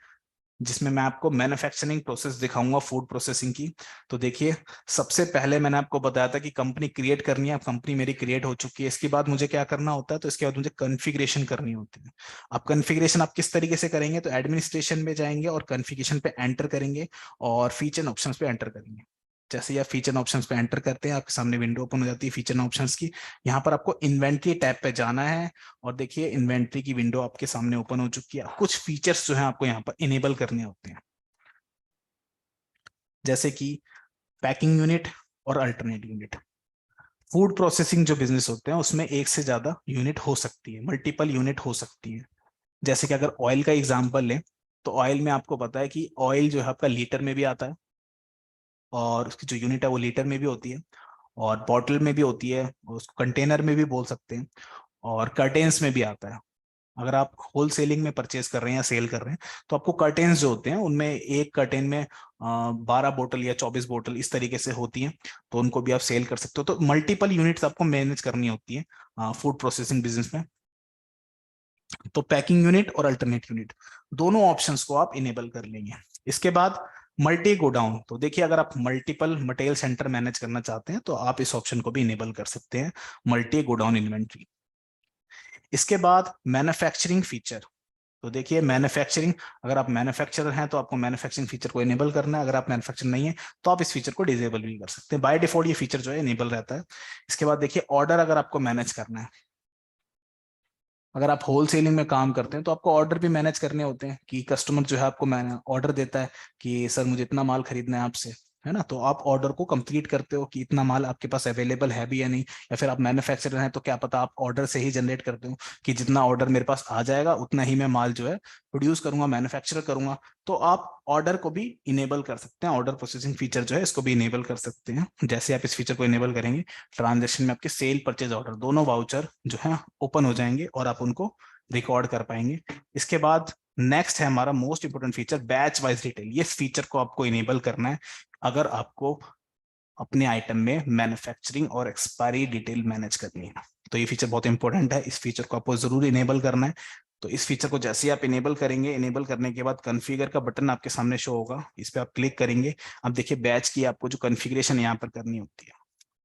[SPEAKER 1] जिसमें मैं आपको मैन्युफैक्चरिंग प्रोसेस दिखाऊंगा फूड प्रोसेसिंग की। तो देखिए सबसे पहले मैंने आपको बताया था कि कंपनी क्रिएट करनी है। अब कंपनी मेरी क्रिएट हो चुकी है। इसके बाद मुझे क्या करना होता है, तो इसके बाद मुझे कॉन्फ़िगरेशन करनी होती है। अब कॉन्फ़िगरेशन आप किस तरीके से करेंगे, तो एडमिनिस्ट्रेशन में जाएंगे और कॉन्फ़िगरेशन पे एंटर करेंगे और फीचर ऑप्शंस पे एंटर करेंगे। जैसे ही आप फीचर ऑप्शंस पे एंटर करते हैं आपके सामने विंडो ओपन हो जाती है फीचर ऑप्शंस की। यहाँ पर आपको इन्वेंट्री टैब पे जाना है और देखिए इन्वेंट्री की विंडो आपके सामने ओपन हो चुकी है। कुछ फीचर्स जो है आपको यहाँ पर इनेबल करने होते हैं जैसे कि पैकिंग यूनिट और अल्टरनेट यूनिट। फूड प्रोसेसिंग जो बिजनेस होते हैं उसमें एक से ज्यादा यूनिट हो सकती है, मल्टीपल यूनिट हो सकती है। जैसे कि अगर ऑयल का एग्जांपल लें तो ऑयल में आपको पता है कि ऑयल जो है आपका लीटर में भी आता है और उसकी जो यूनिट है वो लीटर में भी होती है और बॉटल में भी होती है और उसको कंटेनर में भी बोल सकते हैं और कर्टेन्स में भी आता है। अगर आप होल सेलिंग में परचेज कर रहे हैं या सेल कर रहे हैं तो आपको कर्टेन्स जो होते हैं उनमें एक कर्टेन में 12 बोतल या 24 बोतल इस तरीके से होती हैं। तो उनको भी आप सेल कर सकते हो। तो मल्टीपल यूनिट्स आपको मैनेज करनी होती है फूड प्रोसेसिंग बिजनेस में। तो पैकिंग यूनिट और अल्टरनेट यूनिट दोनों ऑप्शंस को आप इनेबल कर लेंगे। इसके बाद मल्टी गोडाउन। तो देखिए अगर आप मल्टीपल मटेरियल सेंटर मैनेज करना चाहते हैं तो आप इस ऑप्शन को भी इनेबल कर सकते हैं, मल्टी गोडाउन इन्वेंट्री। इसके बाद मैन्युफैक्चरिंग फीचर। तो देखिए मैन्युफैक्चरिंग, अगर आप मैन्युफैक्चरर हैं तो आपको मैन्युफैक्चरिंग फीचर को इनेबल करना है। अगर आप मैन्युफैक्चर नहीं है तो आप इस फीचर को डिसेबल भी कर सकते हैं। बाय डिफॉल्ट ये फीचर जो है इनेबल रहता है। इसके बाद देखिए ऑर्डर अगर आपको मैनेज करना है, अगर आप होल सेलिंग में काम करते हैं तो आपको ऑर्डर भी मैनेज करने होते हैं कि कस्टमर जो है आपको ऑर्डर देता है कि सर मुझे इतना माल खरीदना है आपसे, है ना। तो आप ऑर्डर को कंप्लीट करते हो कि इतना माल आपके पास अवेलेबल है भी या नहीं। या फिर आप मैन्युफैक्चरर हैं तो क्या पता आप ऑर्डर से ही जनरेट करते हो कि जितना ऑर्डर मेरे पास आ जाएगा उतना ही मैं माल जो है प्रोड्यूस करूंगा, मैन्युफैक्चर करूंगा। तो आप ऑर्डर को भी इनेबल कर सकते हैं। ऑर्डर प्रोसेसिंग फीचर जो है इसको भी इनेबल कर सकते हैं। जैसे आप इस फीचर को इनेबल करेंगे ट्रांजेक्शन में आपके सेल परचेज ऑर्डर दोनों वाउचर जो है ओपन हो जाएंगे और आप उनको रिकॉर्ड कर पाएंगे। इसके बाद नेक्स्ट है हमारा most important feature batch wise retail. ये फीचर को आपको इनेबल करना है अगर आपको अपने आइटम में मैन्युफैक्चरिंग और एक्सपायरी डिटेल मैनेज करनी है। तो ये फीचर बहुत इंपॉर्टेंट है, इस फीचर को आपको जरूर इनेबल करना है। तो इस फीचर को जैसे ही आप इनेबल करेंगे, इनेबल करने के बाद कॉन्फ़िगर का बटन आपके सामने शो होगा, इस पे आप क्लिक करेंगे। अब देखिए बैच की आपको जो कॉन्फ़िगरेशन यहाँ पर करनी होती है।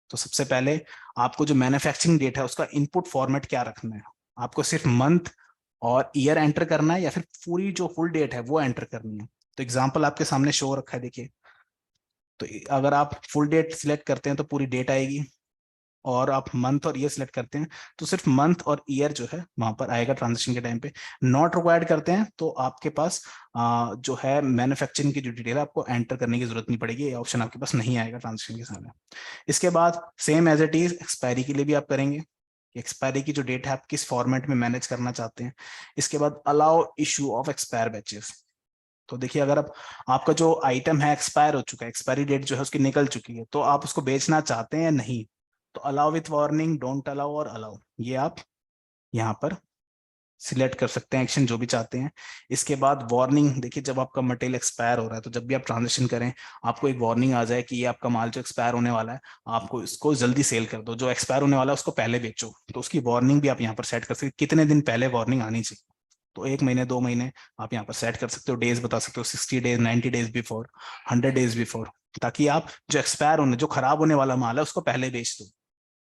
[SPEAKER 1] तो सबसे पहले आपको जो मैन्युफैक्चरिंग डेट है उसका इनपुट फॉर्मेट क्या रखना है। आपको सिर्फ मंथ और ईयर एंटर करना है या फिर पूरी जो फुल डेट है वो एंटर करनी है। तो एग्जांपल आपके सामने शो रखा है देखिए। तो अगर आप फुल डेट सिलेक्ट करते हैं तो पूरी डेट आएगी और आप मंथ और ईयर सिलेक्ट करते हैं तो सिर्फ मंथ और ईयर जो है वहां पर आएगा ट्रांजेक्शन के टाइम पे। नॉट रिक्वायर्ड करते हैं तो आपके पास जो है मैन्युफैक्चरिंग की जो डिटेल है आपको एंटर करने की जरूरत नहीं पड़ेगी, ये ऑप्शन आपके पास नहीं आएगा ट्रांजेक्शन के सामने। इसके बाद same as it is expiry के लिए भी आप करेंगे। एक्सपायरी की जो डेट है आप किस फॉर्मेट में मैनेज करना चाहते हैं। इसके बाद allow issue of expire batches. तो देखिए अगर आप आपका जो आइटम है एक्सपायर हो चुका है, एक्सपायरी डेट जो है उसकी निकल चुकी है, तो आप उसको बेचना चाहते हैं या नहीं, तो allow with warning, don't allow और अलाउ, ये आप यहाँ पर सिलेक्ट कर सकते हैं एक्शन जो भी चाहते हैं। इसके बाद वार्निंग, देखिए जब आपका मटेरियल एक्सपायर हो रहा है तो जब भी आप ट्रांजेक्शन करें आपको एक वार्निंग आ जाए कि ये आपका माल जो एक्सपायर होने वाला है, आपको इसको जल्दी सेल कर दो, जो एक्सपायर होने वाला है उसको पहले बेचो। तो उसकी वार्निंग भी आप यहाँ पर सेट कर सकते हैं, कितने दिन पहले वार्निंग आनी चाहिए। तो 1 महीने 2 महीने आप यहाँ पर सेट कर सकते हो, डेज बता सकते हो, 60 days, 90 days before, 100 days before, ताकि आप जो एक्सपायर होने, जो खराब होने वाला माल है उसको पहले बेच दो।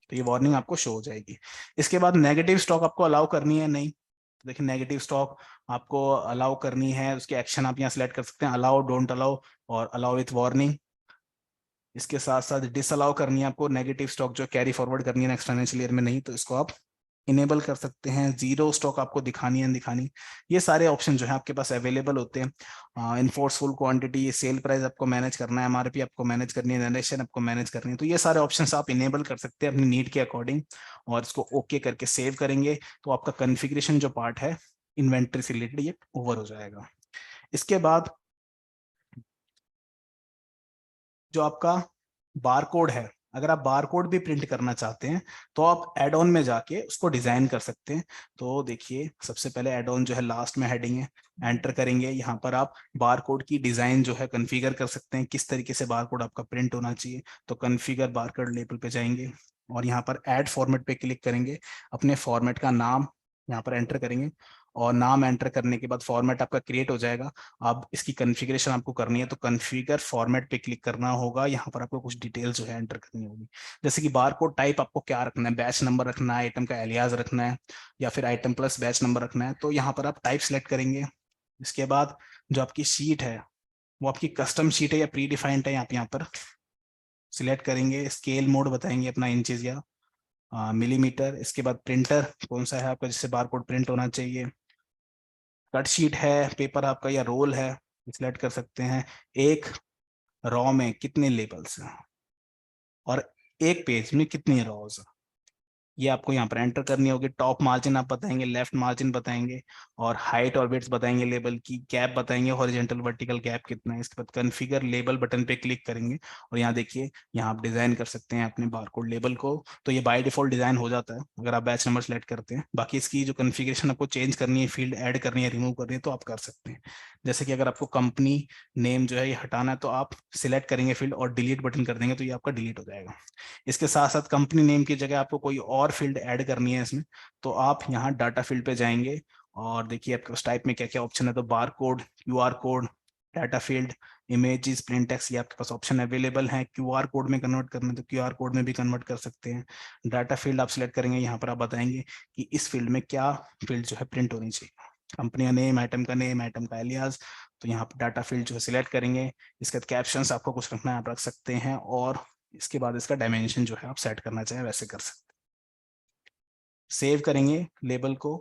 [SPEAKER 1] तो ये वार्निंग आपको शो हो जाएगी। इसके बाद नेगेटिव स्टॉक आपको अलाउ करनी है नहीं, तो देखिए नेगेटिव स्टॉक आपको अलाउ करनी है, उसके एक्शन आप यहाँ सिलेक्ट कर सकते हैं, अलाउ, डोंट अलाउ और अलाउ विथ वार्निंग। इसके साथ साथ डिसअलाउ करनी है आपको, नेगेटिव स्टॉक जो कैरी फॉरवर्ड करनी है नेक्स्ट फाइनेंशियल ईयर में नहीं, तो इसको आप इनेबल कर सकते हैं। जीरो स्टॉक आपको दिखानी है दिखानी, ये सारे ऑप्शन जो है आपके पास अवेलेबल होते हैं। इनफोर्सफुल क्वांटिटी, सेल प्राइस आपको मैनेज करना है, एमआरपी आपको मैनेज करनी है, जनरेशन आपको मैनेज करनी है, तो ये सारे ऑप्शंस आप इनेबल कर सकते हैं अपनी नीड के अकॉर्डिंग। और इसको ओके करके सेव करेंगे तो आपका कॉन्फ़िगरेशन जो पार्ट है इन्वेंट्री से रिलेटेड ये ओवर हो जाएगा। इसके बाद जो आपका बारकोड है, अगर आप बारकोड भी प्रिंट करना चाहते हैं तो आप एड ऑन में जाके उसको डिजाइन कर सकते हैं। तो देखिए सबसे पहले एड ऑन जो है लास्ट में हेडिंग है, एंटर करेंगे, यहाँ पर आप बारकोड की डिजाइन जो है कॉन्फ़िगर कर सकते हैं, किस तरीके से बारकोड आपका प्रिंट होना चाहिए। तो कॉन्फ़िगर बारकोड लेबल पे जाएंगे और यहाँ पर ऐड फॉर्मेट पे क्लिक करेंगे, अपने फॉर्मेट का नाम यहाँ पर एंटर करेंगे और नाम एंटर करने के बाद फॉर्मेट आपका क्रिएट हो जाएगा। अब इसकी कॉन्फ़िगरेशन आपको करनी है तो कॉन्फ़िगर फॉर्मेट पे क्लिक करना होगा, यहाँ पर आपको कुछ डिटेल जो है एंटर करनी होगी, जैसे कि बारकोड टाइप आपको क्या रखना है, बैच नंबर रखना है, आइटम का एलियास रखना है या फिर आइटम प्लस बैच नंबर रखना है, तो यहाँ पर आप टाइप सेलेक्ट करेंगे। इसके बाद जो आपकी शीट है वो आपकी कस्टम शीट है या प्री डिफाइंड है, आप यहाँ पर सिलेक्ट करेंगे, स्केल मोड बताएंगे अपना इंचेस या मिलीमीटर। इसके बाद प्रिंटर कौन सा है आपका जिससे बारकोड प्रिंट होना चाहिए, कट शीट है, पेपर आपका या रोल है, सिलेक्ट कर सकते हैं। एक रॉ में कितने लेबल्स हैं और एक पेज में कितनी रॉज, ये आपको यहाँ पर एंटर करनी होगी। टॉप मार्जिन आप बताएंगे, लेफ्ट मार्जिन बताएंगे और हाइट और विड्थ बताएंगे, लेबल की गैप बताएंगे, हॉरिजॉन्टल वर्टिकल गैप कितना है। इसके बाद कॉन्फ़िगर लेबल बटन पे क्लिक करेंगे और यहाँ देखिए यहाँ आप डिजाइन कर सकते हैं अपने बारकोड लेबल को। तो ये बाय डिफॉल्ट डिजाइन हो जाता है अगर आप बैच नंबर सेलेक्ट करते हैं। बाकी इसकी जो कॉन्फ़िगरेशन आपको चेंज करनी है, फील्ड ऐड करनी है, रिमूव करनी है, तो आप कर सकते हैं। जैसे कि अगर आपको कंपनी नेम जो है ये हटाना है तो आप सिलेक्ट करेंगे फील्ड और डिलीट बटन कर देंगे तो ये आपका डिलीट हो जाएगा। इसके साथ साथ कंपनी नेम की जगह आपको कोई और फील्ड ऐड करनी है इसमें, तो आप यहाँ डाटा फील्ड पे जाएंगे और देखिए आपके पास टाइप में क्या क्या ऑप्शन है। तो bar code, QR code, data field, images, plain text, ये आपके पास ऑप्शन अवेलेबल है। क्यूआर कोड में कन्वर्ट करना है तो क्यूआर कोड में भी कन्वर्ट कर सकते हैं। डाटा फील्ड आप सिलेक्ट करेंगे, यहाँ पर आप बताएंगे कि इस फील्ड में क्या फील्ड जो है प्रिंट होनी चाहिए, कंपनी का नेम, आइटम का नेम, आइटम का एलियास। तो यहाँ पर डाटा फील्ड जो है सिलेक्ट करेंगे। इसके बाद कैप्शंस आपको कुछ रखना है आप रख सकते हैं और इसके बाद इसका डायमेंशन जो है आप सेट करना चाहें वैसे कर सकते हैं। सेव करेंगे लेबल को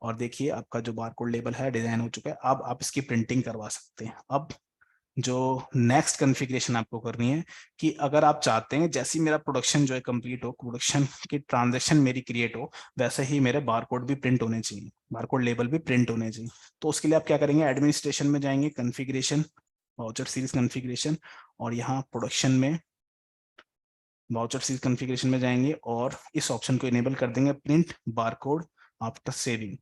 [SPEAKER 1] और देखिए आपका जो बारकोड लेबल है डिजाइन हो चुका है। अब आप इसकी प्रिंटिंग करवा सकते हैं। अब जो नेक्स्ट कॉन्फ़िगरेशन आपको करनी है कि अगर आप चाहते हैं जैसे ही मेरा प्रोडक्शन जो है कंप्लीट हो, प्रोडक्शन की ट्रांजैक्शन मेरी क्रिएट हो, वैसे ही मेरे बारकोड भी प्रिंट होने चाहिए, बारकोड लेबल भी प्रिंट होने चाहिए। तो उसके लिए आप क्या करेंगे, एडमिनिस्ट्रेशन में जाएंगे, कॉन्फ़िगरेशन, वाउचर सीरीज कॉन्फ़िगरेशन और यहाँ प्रोडक्शन में वाउचर सीरीज कॉन्फ़िगरेशन में जाएंगे और इस ऑप्शन को इनेबल कर देंगे, प्रिंट बारकोड आफ्टर सेविंग।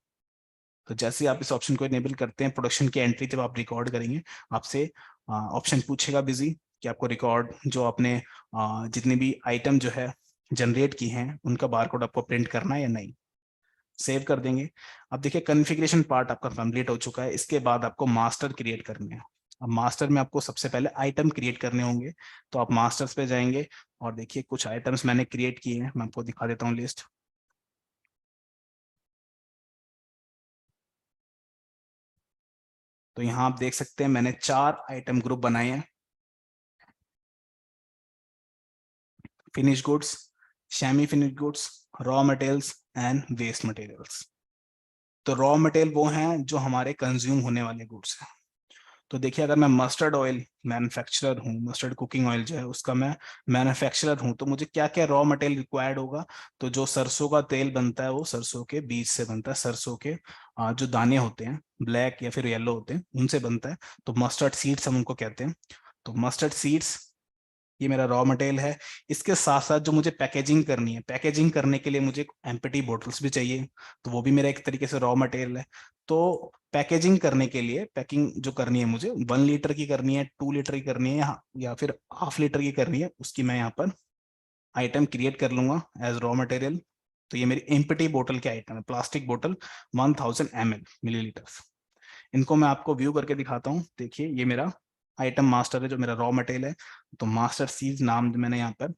[SPEAKER 1] तो जैसे ही आप इस ऑप्शन को इनेबल करते हैं, प्रोडक्शन की एंट्री जब आप रिकॉर्ड करेंगे आपसे ऑप्शन पूछेगा बिजी कि आपको रिकॉर्ड जो आपने जितनी भी आइटम जो है जनरेट की हैं उनका बारकोड आपको प्रिंट करना है या नहीं। सेव कर देंगे। अब देखिए कॉन्फ़िगरेशन पार्ट आपका कंप्लीट हो चुका है। इसके बाद आपको मास्टर क्रिएट करने हैं। अब मास्टर में आपको सबसे पहले आइटम क्रिएट करने होंगे, तो आप मास्टर्स पे जाएंगे और देखिए कुछ आइटम्स मैंने क्रिएट किए हैं, मैं आपको दिखा देता हूँ लिस्ट। तो यहाँ आप देख सकते हैं मैंने 4 आइटम ग्रुप बनाए हैं, finish goods, semi finish goods, raw materials and waste materials. तो रॉ मटेरियल वो हैं जो हमारे कंज्यूम होने वाले गुड्स हैं। तो देखिए अगर मैं मस्टर्ड ऑयल मैन्युफैक्चरर हूँ, मस्टर्ड कुकिंग ऑयल जो है उसका मैं मैन्युफैक्चरर हूँ, तो मुझे क्या क्या रॉ मटेरियल रिक्वायर्ड होगा। तो जो सरसों का तेल बनता है वो सरसों के बीज से बनता है, सरसों के जो दाने होते हैं ब्लैक या फिर येलो होते हैं उनसे बनता है। तो मस्टर्ड सीड्स हम उनको कहते हैं। तो मस्टर्ड सीड्स ये मेरा रॉ मटेरियल है। इसके साथ साथ जो मुझे पैकेजिंग करनी है, पैकेजिंग करने के लिए मुझे एम्प्टी बोटल्स भी चाहिए, तो वो भी मेरा एक तरीके से रॉ मटेरियल है। तो पैकेजिंग करने के लिए, पैकिंग जो करनी है मुझे 1 लीटर की करनी है, 2 लीटर की करनी है, या फिर हाफ लीटर की करनी है, उसकी मैं यहाँ पर आइटम क्रिएट कर लूंगा एज रॉ मटेरियल। तो ये मेरी एम्प्टी बोतल के आइटम है, प्लास्टिक बोतल 1000 ml मिलीलीटर। इनको मैं आपको व्यू करके दिखाता हूँ। देखिए ये मेरा आइटम मास्टर है, जो मेरा रॉ मटेरियल है। तो मास्टर सीज नाम मैंने यहाँ पर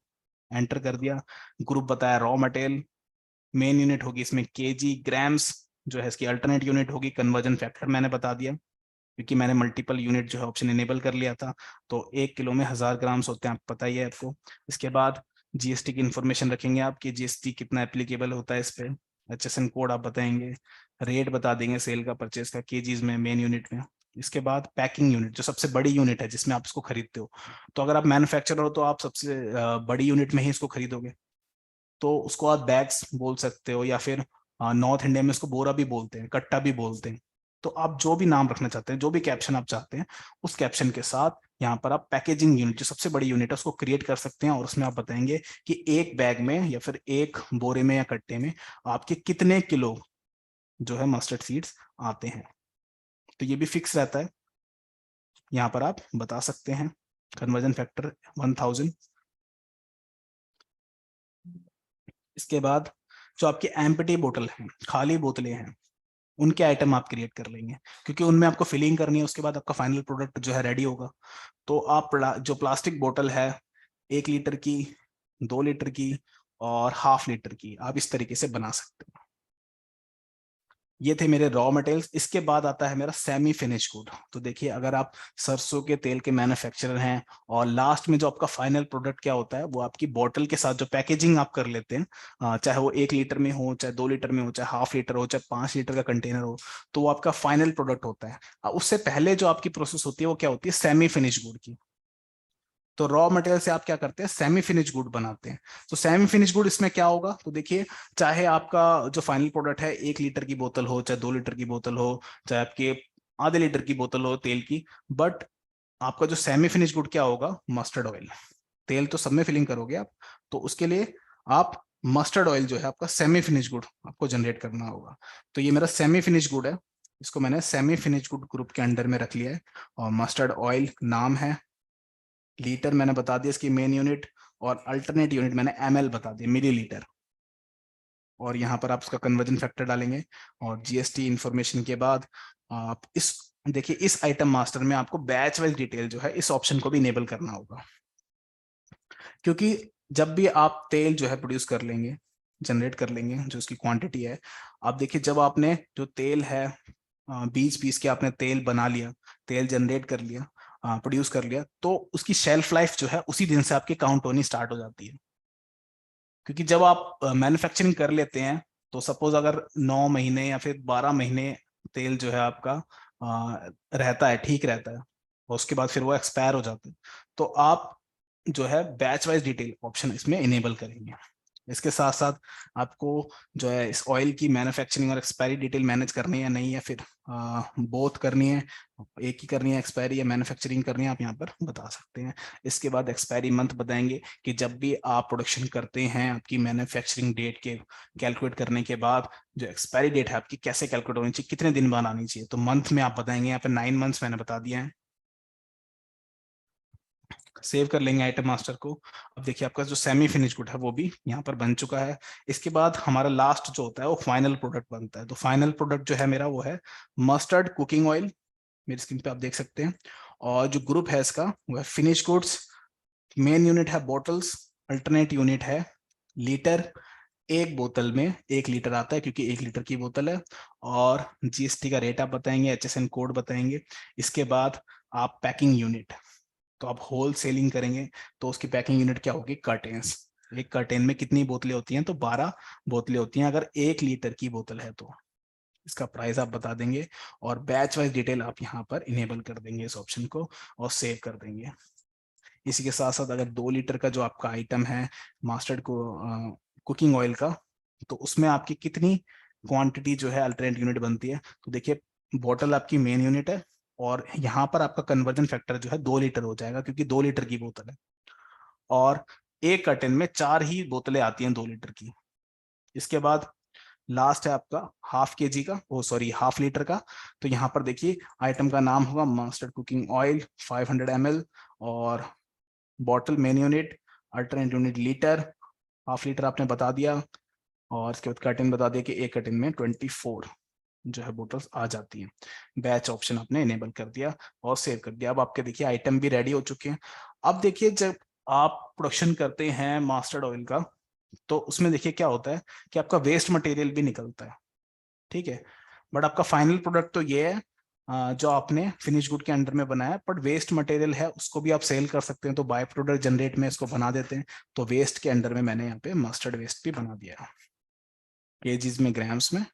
[SPEAKER 1] एंटर कर दिया। ग्रुप बताया रॉ मटेरियल, मेन यूनिट होगी इसमें केजी, ग्राम्स जो है इसकी अल्टरनेट यूनिट होगी, कन्वर्जन फैक्टर मैंने बता दिया क्योंकि मैंने मल्टीपल यूनिट जो है ऑप्शन इनेबल कर लिया था। तो 1 किलो में 1000 ग्राम्स होते हैं, आपको पता ही है आपको। इसके बाद जीएसटी की इंफॉर्मेशन रखेंगे आप कि जीएसटी कितना एप्लीकेबल होता है इस पे। एचएसएन कोड आप बताएंगे, रेट बता देंगे सेल का, परचेज का केजीज में, मेन यूनिट में। इसके बाद पैकिंग यूनिट, जो सबसे बड़ी यूनिट है जिसमें आप इसको खरीदते हो। तो अगर आप मैन्युफैक्चरर हो तो आप सबसे बड़ी यूनिट में ही इसको खरीदोगे, तो उसको आप बैग्स बोल सकते हो, या फिर नॉर्थ इंडिया में उसको बोरा भी बोलते हैं, कट्टा भी बोलते हैं। तो आप जो भी नाम रखना चाहते हैं, जो भी कैप्शन आप चाहते हैं, उस कैप्शन के साथ यहाँ पर आप पैकेजिंग यूनिट, जो सबसे बड़ी यूनिट है, उसको क्रिएट कर सकते हैं। और उसमें आप बताएंगे कि एक बैग में या फिर एक बोरे में या कट्टे में आपके कितने किलो जो है मस्टर्ड सीड्स आते हैं। तो ये भी फिक्स रहता है, यहाँ पर आप बता सकते हैं कन्वर्जन फैक्टर 1000। इसके बाद जो आपकी एम्प्टी बोतल है, खाली बोतलें हैं, उनके आइटम आप क्रिएट कर लेंगे, क्योंकि उनमें आपको फिलिंग करनी है। उसके बाद आपका फाइनल प्रोडक्ट जो है रेडी होगा। तो आप जो प्लास्टिक बोतल है, 1 लीटर की, 2 लीटर की और हाफ लीटर की, आप इस तरीके से बना सकते हैं। ये थे मेरे रॉ मटेरियल्स। इसके बाद आता है मेरा सेमी फिनिश गुड। तो देखिए, अगर आप सरसों के तेल के मैन्युफैक्चरर हैं और लास्ट में जो आपका फाइनल प्रोडक्ट क्या होता है, वो आपकी बोतल के साथ जो पैकेजिंग आप कर लेते हैं, चाहे वो 1 लीटर में हो, चाहे 2 लीटर में हो, चाहे हाफ लीटर हो, चाहे 5 लीटर का कंटेनर हो, तो वो आपका फाइनल प्रोडक्ट होता है। उससे पहले जो आपकी प्रोसेस होती है वो क्या होती है, सेमी फिनिश गुड की। तो रॉ मटेरियल से आप क्या करते हैं, सेमी फिनिश गुड बनाते हैं। तो सेमी फिनिश गुड इसमें क्या होगा, तो देखिए, चाहे आपका जो फाइनल प्रोडक्ट है 1 लीटर की बोतल हो, चाहे 2 लीटर की बोतल हो, चाहे आपके आधे लीटर की बोतल हो तेल की, बट आपका जो सेमी फिनिश गुड क्या होगा, मस्टर्ड ऑयल। तेल तो सब में फिलिंग करोगे आप, तो उसके लिए आप मस्टर्ड ऑयल जो है आपका सेमी फिनिश गुड आपको जनरेट करना होगा। तो ये मेरा सेमी फिनिश गुड है, इसको मैंने सेमी फिनिश गुड ग्रुप के अंडर में रख लिया है। और मस्टर्ड ऑयल नाम है, लीटर मैंने बता दिया इसकी मेन यूनिट, और अल्टरनेट यूनिट मैंने एमएल बता दिया, मिलीलीटर। और यहाँ पर आप उसका कन्वर्जन फैक्टर डालेंगे। और जीएसटी इंफॉर्मेशन के बाद आप इस, देखिए, इस आइटम मास्टर में आपको बैच वाइज डिटेल जो है इस ऑप्शन को भी इनेबल करना होगा, क्योंकि जब भी आप तेल जो है प्रोड्यूस कर लेंगे, जनरेट कर लेंगे, जो उसकी क्वांटिटी है, आप देखिए, जब आपने जो तेल है बीज पीस के आपने तेल बना लिया, तेल जनरेट कर लिया, प्रोड्यूस कर लिया, तो उसकी शेल्फ लाइफ जो है उसी दिन से आपकी काउंट होनी स्टार्ट हो जाती है। क्योंकि जब आप मैन्युफैक्चरिंग कर लेते हैं, तो सपोज अगर 9 महीने या फिर 12 महीने तेल जो है आपका रहता है, ठीक रहता है, और उसके बाद फिर वो एक्सपायर हो जाता है, तो आप जो है बैच वाइज डिटेल ऑप्शन इसमें इनेबल करेंगे। इसके साथ साथ आपको जो है इस ऑयल की मैन्युफैक्चरिंग और एक्सपायरी डिटेल मैनेज करनी है, नहीं है फिर बोथ करनी है, एक ही करनी है, एक्सपायरी या मैन्युफैक्चरिंग करनी है, आप यहाँ पर बता सकते हैं। इसके बाद एक्सपायरी मंथ बताएंगे कि जब भी आप प्रोडक्शन करते हैं, आपकी मैन्युफैक्चरिंग डेट के कैलकुलेट करने के बाद जो एक्सपायरी डेट है आपकी कैसे कैलकुलेट होनी चाहिए, कितने दिन बाद आनी चाहिए, तो मंथ में आप बताएंगे। यहाँ पर 9 मंथ्स मैंने बता दिया है। सेव कर लेंगे आइटम मास्टर को। अब देखिए, आपका जो सेमी फिनिश गुड है वो भी यहाँ पर बन चुका है। इसके बाद हमारा लास्ट जो होता है वो फाइनल प्रोडक्ट बनता है। तो फाइनल प्रोडक्ट जो है मेरा वो है मस्टर्ड कुकिंग ऑयल, मेरी स्क्रीन पे आप देख सकते हैं। और जो ग्रुप है इसका वो है फिनिश गुड्स, मेन यूनिट है बॉटल्स, अल्टरनेट यूनिट है लीटर। एक बोतल में 1 लीटर आता है क्योंकि 1 लीटर की बोतल है। और जीएसटी का रेट आप बताएंगे, एचएसएन कोड बताएंगे। इसके बाद आप पैकिंग यूनिट, तो आप होल सेलिंग करेंगे तो उसकी पैकिंग यूनिट क्या होगी, कर्टेन्स। एक कर्टेन में कितनी बोतलें होती हैं, तो 12 बोतलें होती हैं अगर 1 लीटर की बोतल है तो। इसका प्राइस आप बता देंगे और बैच वाइज डिटेल आप यहाँ पर इनेबल कर देंगे इस ऑप्शन को और सेव कर देंगे। इसी के साथ साथ अगर 2 लीटर का जो आपका आइटम है मास्टर्ड को कुकिंग ऑयल का, तो उसमें आपकी कितनी क्वांटिटी जो है अल्टरनेट यूनिट बनती है, तो देखिए, बॉटल आपकी मेन यूनिट है और यहाँ पर आपका कन्वर्जन फैक्टर जो है 2 लीटर हो जाएगा क्योंकि 2 लीटर की बोतल है। और एक कर्टेन में 4 ही बोतलें आती हैं 2 लीटर की। इसके बाद लास्ट है आपका ½ kg का, ओ सॉरी ½ लीटर का। तो यहाँ पर देखिए आइटम का नाम होगा मस्टर्ड कुकिंग ऑयल 500 ml, और bottle main unit, alternate unit litre, ½ litre आपने बता दिया, और इसके बाद कर्टेन बता दिया कि एक कर्टेन में 24 जो है बोतल्स आ जाती हैं। बैच ऑप्शन आपने इनेबल कर दिया और सेव कर दिया। अब आपके देखिए आइटम भी रेडी हो चुके हैं। अब देखिए जब आप प्रोडक्शन करते हैं मस्टर्ड ऑयल का, तो उसमें देखिए क्या होता है कि आपका वेस्ट मटेरियल भी निकलता है, ठीक है। बट आपका फाइनल प्रोडक्ट तो ये है जो आपने फिनिश गुड के अंडर में बनाया, बट वेस्ट मटेरियल है उसको भी आप सेल कर सकते हैं, तो बाय प्रोडक्ट जनरेट में इसको बना देते हैं। तो वेस्ट के अंडर में मैंने यहाँ पे मस्टर्ड वेस्ट भी बना दिया केजीज में, ग्राम्स में।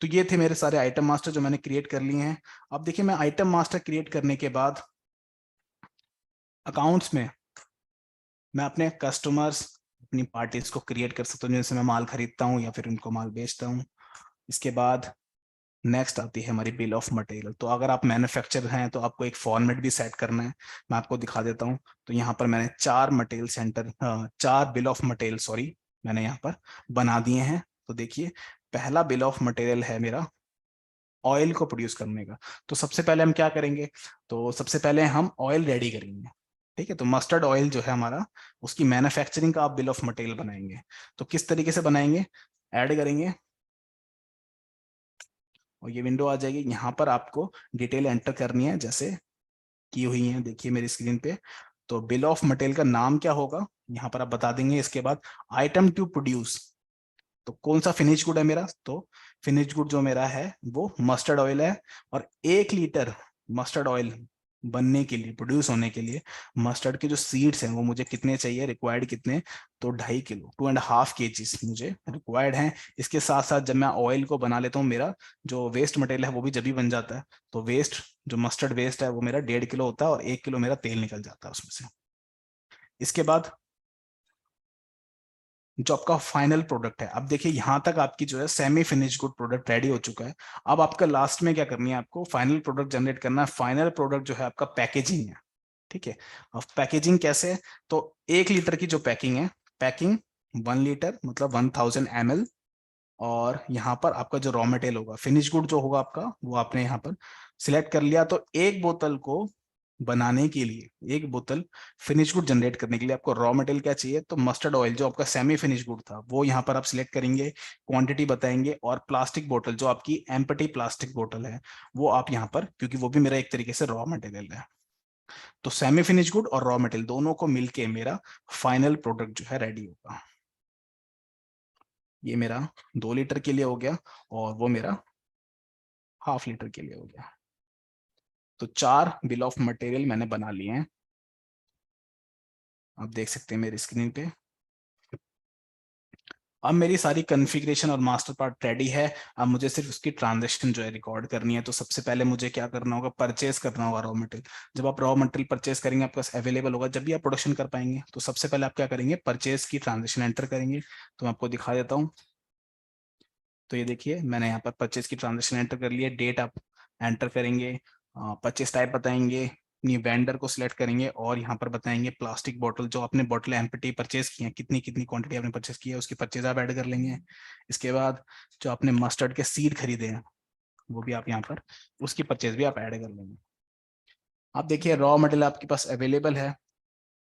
[SPEAKER 1] तो ये थे मेरे सारे आइटम मास्टर जो मैंने क्रिएट कर लिए हैं। अब देखिए मैं आइटम मास्टर क्रिएट करने के बाद अकाउंट्स में मैं अपने कस्टमर्स, अपनी पार्टीज को क्रिएट कर सकता हूँ जिनसे मैं माल खरीदता हूँ या फिर उनको माल बेचता हूँ। इसके बाद नेक्स्ट आती है हमारी बिल ऑफ मटेरियल। तो अगर आप मैन्युफैक्चरर हैं तो आपको एक फॉर्मेट भी सेट करना है, मैं आपको दिखा देता हूँ। तो यहाँ पर मैंने 4 बिल ऑफ मटेरियल सॉरी मैंने यहाँ पर बना दिए हैं। तो देखिए पहला बिल ऑफ मटेरियल है मेरा ऑयल को प्रोड्यूस करने का। तो सबसे पहले हम क्या करेंगे, तो सबसे पहले हम ऑयल रेडी करेंगे, ठीक है। तो मस्टर्ड ऑयल जो है हमारा, उसकी मैन्युफैक्चरिंग का आप बिल ऑफ मटेरियल बनाएंगे। तो किस तरीके से बनाएंगे, ऐड करेंगे और ये विंडो आ जाएगी। यहाँ पर आपको डिटेल एंटर करनी है जैसे की हुई है, देखिए मेरी स्क्रीन पे। तो बिल ऑफ मटेरियल का नाम क्या होगा यहाँ पर आप बता देंगे। इसके बाद आइटम टू प्रोड्यूस, तो कौन सा फिनिश गुड है मेरा, तो फिनिश गुड जो मेरा है वो मस्टर्ड ऑयल है। और 1 लीटर मस्टर्ड ऑयल बनने के लिए, प्रोड्यूस होने के लिए मस्टर्ड के जो सीड्स हैं वो मुझे कितने चाहिए, रिक्वायर्ड कितने, तो 2.5 किलो, 2.5 kg मुझे रिक्वायर्ड हैं। इसके साथ साथ जब मैं ऑयल को बना लेता हूँ, मेरा जो वेस्ट मटेरियल है वो भी जब भी बन जाता है, तो वेस्ट जो मस्टर्ड वेस्ट है वो मेरा 1.5 किलो होता है, और 1 किलो मेरा तेल निकल जाता है उसमें से। इसके बाद जो आपका फाइनल प्रोडक्ट है, अब देखिए यहां तक आपकी जो है semi finish good product ready हो चुका है। अब आपका लास्ट में क्या करनी है, आपको फाइनल प्रोडक्ट जनरेट करना है। फाइनल प्रोडक्ट जो है आपका पैकेजिंग है, ठीक है। अब पैकेजिंग कैसे है, तो 1 लीटर की जो पैकिंग है, पैकिंग 1 लीटर मतलब 1000 ml। और यहाँ पर आपका जो रॉ मटेरियल होगा, फिनिश गुड जो होगा आपका, वो आपने यहाँ पर सिलेक्ट कर लिया। तो एक बोतल को बनाने के लिए, एक बोतल फिनिश गुड जनरेट करने के लिए आपको रॉ मटेरियल क्या चाहिए, तो मस्टर्ड ऑयल जो आपका सेमी फिनिश गुड था वो यहाँ पर आप सिलेक्ट करेंगे, क्वांटिटी बताएंगे, और प्लास्टिक बोतल जो आपकी एम्प्टी प्लास्टिक बोतल है वो आप यहाँ पर, क्योंकि वो भी मेरा एक तरीके से रॉ मटेरियल है। तो सेमी फिनिश गुड और रॉ मटेरियल दोनों को मिलके मेरा फाइनल प्रोडक्ट जो है रेडी होगा। ये मेरा 2 लीटर के लिए हो गया, और वो मेरा ½ लीटर के लिए हो गया। तो 4 बिल ऑफ मटेरियल मैंने बना लिए हैं, आप देख सकते हैं मेरी स्क्रीन पे। अब मेरी सारी कॉन्फ़िगरेशन और मास्टर पार्ट रेडी है। अब मुझे सिर्फ उसकी ट्रांजैक्शन जो है रिकॉर्ड करनी है। तो सबसे पहले मुझे क्या करना होगा, परचेज करना होगा रॉ मटेरियल। जब आप रॉ मटेरियल परचेज करेंगे आपके पास अवेलेबल होगा, जब भी आप प्रोडक्शन कर पाएंगे। तो सबसे पहले आप क्या करेंगे, परचेज की ट्रांजेक्शन एंटर करेंगे। तो मैं आपको दिखा देता हूँ। तो ये देखिए मैंने यहाँ पर परचेज की ट्रांजेक्शन एंटर कर लिया। डेट आप एंटर करेंगे, परचेज टाइप बताएंगे, अपनी वेंडर को सिलेक्ट करेंगे, और यहाँ पर बताएंगे प्लास्टिक बॉटल, जो आपने बॉटल एम्प्टी परचेज की है, कितनी कितनी क्वांटिटी आपने परचेज की है उसकी परचेज आप ऐड कर लेंगे। इसके बाद जो आपने मस्टर्ड के सीड खरीदे हैं वो भी आप यहाँ पर, उसकी परचेज भी आप ऐड कर लेंगे। आप देखिए रॉ मटेरियल आपके पास अवेलेबल है।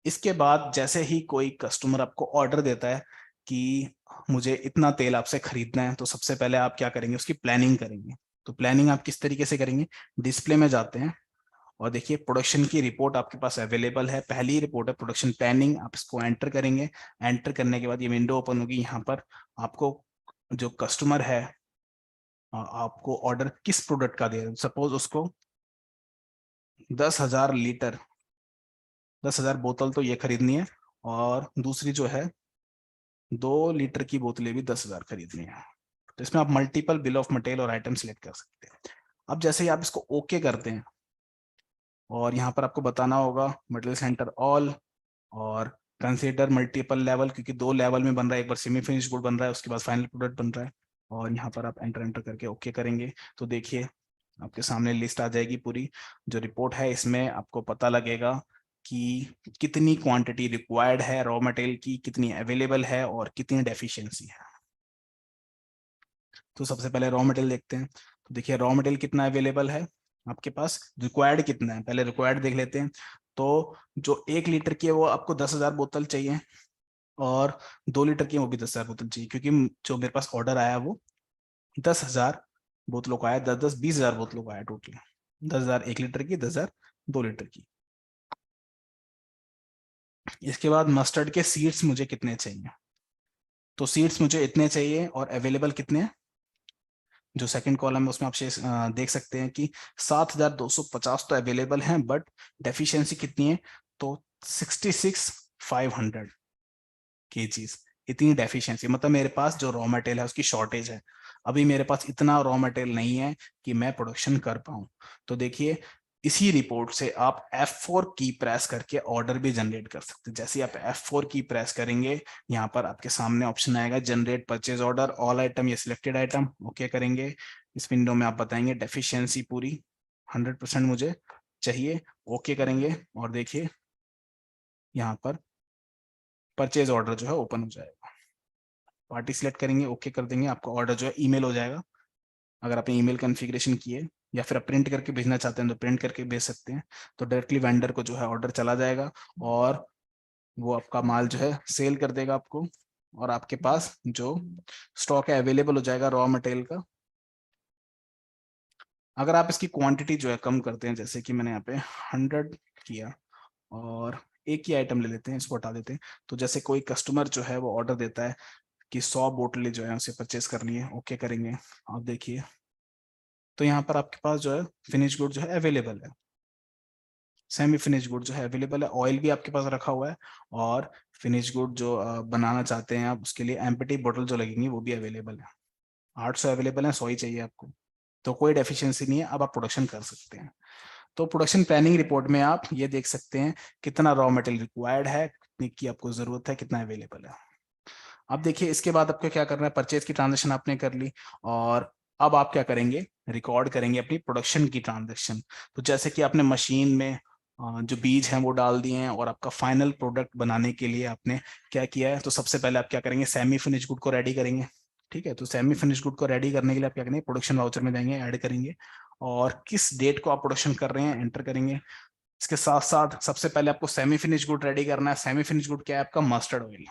[SPEAKER 1] इसके बाद जैसे ही कोई कस्टमर आपको ऑर्डर देता है कि मुझे इतना तेल आपसे खरीदना है, तो सबसे पहले आप क्या करेंगे, उसकी प्लानिंग करेंगे। तो प्लानिंग आप किस तरीके से करेंगे, डिस्प्ले में जाते हैं और देखिए प्रोडक्शन की रिपोर्ट आपके पास अवेलेबल है। पहली रिपोर्ट है प्रोडक्शन प्लानिंग, आप इसको एंटर करेंगे। एंटर करने के बाद ये विंडो ओपन होगी। यहाँ पर आपको जो कस्टमर है आपको ऑर्डर किस प्रोडक्ट का दे, सपोज उसको 10,000 लीटर, 10,000 बोतल तो ये खरीदनी है, और दूसरी जो है 2 लीटर की बोतलें भी 10,000 खरीदनी है। तो इसमें आप मल्टीपल बिल ऑफ मटेरियल और आइटम सेलेक्ट कर सकते हैं। अब जैसे ही आप इसको ओके करते हैं, और यहाँ पर आपको बताना होगा मटेरियल सेंटर ऑल, और कंसीडर मल्टीपल लेवल, क्योंकि 2 लेवल में बन रहा है, एक बार सेमी फिनिश गुड बन रहा है उसके बाद फाइनल प्रोडक्ट बन रहा है। और यहाँ पर आप एंटर एंटर करके ओके करेंगे। तो देखिए आपके सामने लिस्ट आ जाएगी पूरी जो रिपोर्ट है। इसमें आपको पता लगेगा कि कितनी क्वांटिटी रिक्वायर्ड है रॉ मटेरियल की, कितनी अवेलेबल है और कितनी डेफिशिएंसी है। तो सबसे पहले रॉ मटेरियल देखते हैं। तो देखिए रॉ मटेरियल कितना अवेलेबल है आपके पास, रिक्वायर्ड कितना है, पहले रिक्वायर्ड देख लेते हैं। तो जो 1 लीटर की है वो आपको 10,000 बोतल चाहिए, और 2 लीटर की है वो भी 10,000 बोतल चाहिए, क्योंकि जो मेरे पास ऑर्डर आया वो 10,000 बोतलों का आया, 10-10 20,000 बोतलों का आया टोटल। 10,000 1 लीटर की, 10,000 2 लीटर की। इसके बाद मस्टर्ड के सीड्स मुझे कितने चाहिए, तो सीड्स मुझे इतने चाहिए, और अवेलेबल कितने हैं, जो सेकंड कॉलम है उसमें आप देख सकते हैं कि 7,250 तो अवेलेबल हैं, बट डेफिशिएंसी कितनी है, तो 66,500 केजीज, इतनी डेफिशिएंसी, मतलब मेरे पास जो रॉ मटेरियल है उसकी शॉर्टेज है। अभी मेरे पास इतना रॉ मटेरियल नहीं है कि मैं प्रोडक्शन कर पाऊं। तो देखिए इसी रिपोर्ट से आप F4 की प्रेस करके ऑर्डर भी जनरेट कर सकते हैं। जैसे ही आप F4 की प्रेस करेंगे, यहाँ पर आपके सामने ऑप्शन आएगा generate purchase order, all item या सिलेक्टेड आइटम, ओके करेंगे। इस विंडो में आप बताएंगे डेफिशिएंसी पूरी 100% मुझे चाहिए, ओके करेंगे, और देखिए यहाँ पर परचेज ऑर्डर जो है ओपन हो जाएगा। पार्टी सिलेक्ट करेंगे, ओके कर देंगे, आपका ऑर्डर जो है ईमेल हो जाएगा। अगर आपने ईमेल कॉन्फ़िगरेशन किए, या फिर आप प्रिंट करके भेजना चाहते हैं तो प्रिंट करके भेज सकते हैं। तो डायरेक्टली वेंडर को जो है ऑर्डर चला जाएगा, और वो आपका माल जो है सेल कर देगा आपको, और आपके पास जो स्टॉक है अवेलेबल हो जाएगा रॉ मटेरियल का। अगर आप इसकी क्वांटिटी जो है कम करते हैं, जैसे कि मैंने यहाँ पे 100 किया, और एक ही आइटम ले लेते हैं, इसको हटा देते हैं। तो जैसे कोई कस्टमर जो है वो ऑर्डर देता है कि 100 बोतलें जो है उसे परचेस करनी है, ओके करेंगे। आप देखिए तो यहाँ पर आपके पास जो है फिनिश गुड जो है अवेलेबल है, सेमी फिनिश गुड जो है अवेलेबल है, ऑयल भी आपके पास रखा हुआ है, और फिनिश गुड जो बनाना चाहते हैं आप उसके लिए एम्प्टी बोतल जो लगेंगी वो भी अवेलेबल है। 800 अवेलेबल है, 100 ही चाहिए आपको, तो कोई डेफिशिएंसी नहीं है, अब आप प्रोडक्शन कर सकते हैं। तो प्रोडक्शन प्लानिंग रिपोर्ट में आप ये देख सकते हैं कितना रॉ मटेरियल रिक्वायर्ड है, कितनी की आपको जरूरत है, कितना अवेलेबल है। अब देखिए इसके बाद आपको क्या करना है, परचेज की ट्रांजेक्शन आपने कर ली, और अब आप क्या करेंगे, रिकॉर्ड करेंगे अपनी प्रोडक्शन की ट्रांजेक्शन। तो जैसे कि आपने मशीन में जो बीज हैं वो डाल दिए हैं, और आपका फाइनल प्रोडक्ट बनाने के लिए आपने क्या किया है, तो सबसे पहले आप क्या करेंगे, सेमी फिनिश गुड को रेडी करेंगे। ठीक है, तो सेमी फिनिश गुड को रेडी करने के लिए आप क्या करेंगे, प्रोडक्शन वाउचर में जाएंगे, ऐड करेंगे, और किस डेट को आप प्रोडक्शन कर रहे हैं एंटर करेंगे। इसके साथ साथ सबसे पहले आपको सेमी फिनिश गुड रेडी करना है। सेमी फिनिश गुड क्या है, आपका मस्टर्ड ऑयल।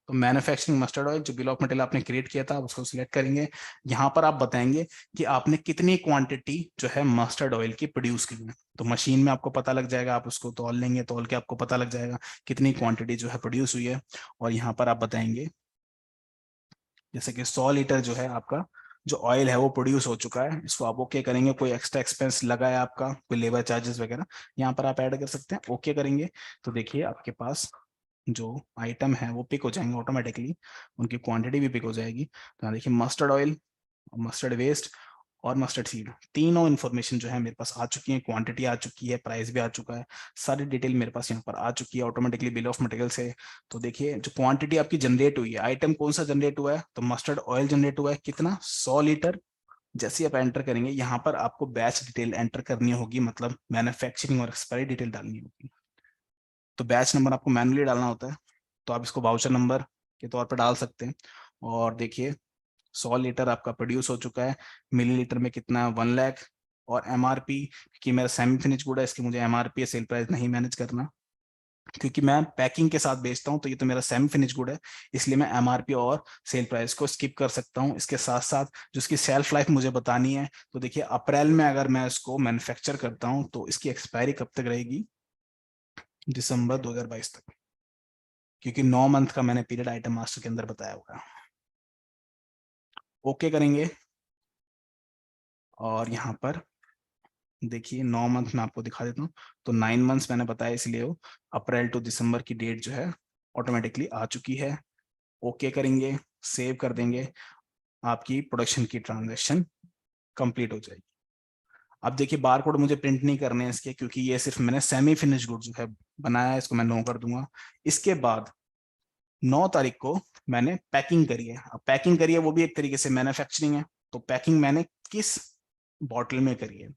[SPEAKER 1] तो मैन्युफैक्चरिंग मस्टर्ड ऑयल जो बिल ऑफ मटेरियल आपने क्रिएट किया था, उसको सिलेक्ट करेंगे। यहाँ पर आप बताएंगे कि आपने कितनी क्वांटिटी जो है मस्टर्ड ऑयल की प्रोड्यूस की है। तो मशीन में आपको पता लग जाएगा, आप उसको तौल लेंगे, तौल के आपको पता लग जाएगा कितनी क्वांटिटी जो है प्रोड्यूस हुई है। और यहाँ पर आप बताएंगे जैसे कि 100 लीटर जो है आपका जो ऑयल है वो प्रोड्यूस हो चुका है, इसको आप ओके करेंगे। कोई एक्स्ट्रा एक्सपेंस लगा है आपका, कोई लेबर चार्जेस वगैरह, यहाँ पर आप ऐड कर सकते हैं, ओके करेंगे। तो देखिए आपके पास जो आइटम है वो पिक हो जाएंगे ऑटोमेटिकली, उनकी क्वांटिटी भी पिक हो जाएगी। तो यहाँ देखिए मस्टर्ड ऑयल, मस्टर्ड वेस्ट और मस्टर्ड सीड, तीनों इन्फॉर्मेशन जो है मेरे पास आ चुकी है, क्वांटिटी आ चुकी है, प्राइस भी आ चुका है, सारी डिटेल मेरे पास यहाँ पर आ चुकी है ऑटोमेटिकली बिल ऑफ मटेरियल से। तो देखिए जो क्वांटिटी आपकी जनरेट हुई है, आइटम कौन सा जनरेट हुआ है, तो मस्टर्ड ऑयल जनरेट हुआ है, कितना, 100 लीटर। जैसे आप एंटर करेंगे यहाँ पर आपको बैच डिटेल एंटर करनी होगी, मतलब मैन्युफैक्चरिंग और एक्सपायरी डिटेल डालनी होगी। तो बैच नंबर आपको मैनुअली डालना होता है, तो आप इसको वाउचर नंबर के तौर पर डाल सकते हैं। और देखिए 100 लीटर आपका प्रोड्यूस हो चुका है, मिलीलीटर में कितना, 1 लाख। और एमआरपी, कि मेरा सेमी फिनिश गुड है, इसकी मुझे एमआरपी सेल प्राइस नहीं मैनेज करना, क्योंकि मैं पैकिंग के साथ बेचता हूं, तो ये तो मेरा सेमी फिनिश गुड है, इसलिए मैं एमआरपी और सेल प्राइस को स्किप कर सकता हूं। इसके साथ साथ जो इसकी सेल्फ लाइफ मुझे बतानी है, तो देखिए अप्रैल में अगर मैं इसको मैन्युफैक्चर करता हूं तो इसकी एक्सपायरी कब तक रहेगी, दिसंबर 2022 तक, क्योंकि 9 मंथ का मैंने पीरियड आइटम मास्टर के अंदर बताया होगा। ओके करेंगे, और यहाँ पर देखिए 9 मंथ में आपको दिखा देता हूँ, तो 9 मंथ्स मैंने बताया, इसलिए वो अप्रैल टू दिसंबर की डेट जो है ऑटोमेटिकली आ चुकी है। ओके करेंगे, सेव कर देंगे, आपकी प्रोडक्शन की ट्रांजेक्शन कंप्लीट हो जाएगी। अब देखिए बार कोड मुझे प्रिंट नहीं करने हैं इसके, क्योंकि ये सिर्फ मैंने सेमी फिनिश गुड जो है बनाया है, इसको मैं नो कर दूंगा। इसके बाद 9 तारीख को मैंने पैकिंग करी है। अब पैकिंग करी है वो भी एक तरीके से मैन्युफैक्चरिंग है, तो पैकिंग मैंने किस बॉटल में करी है,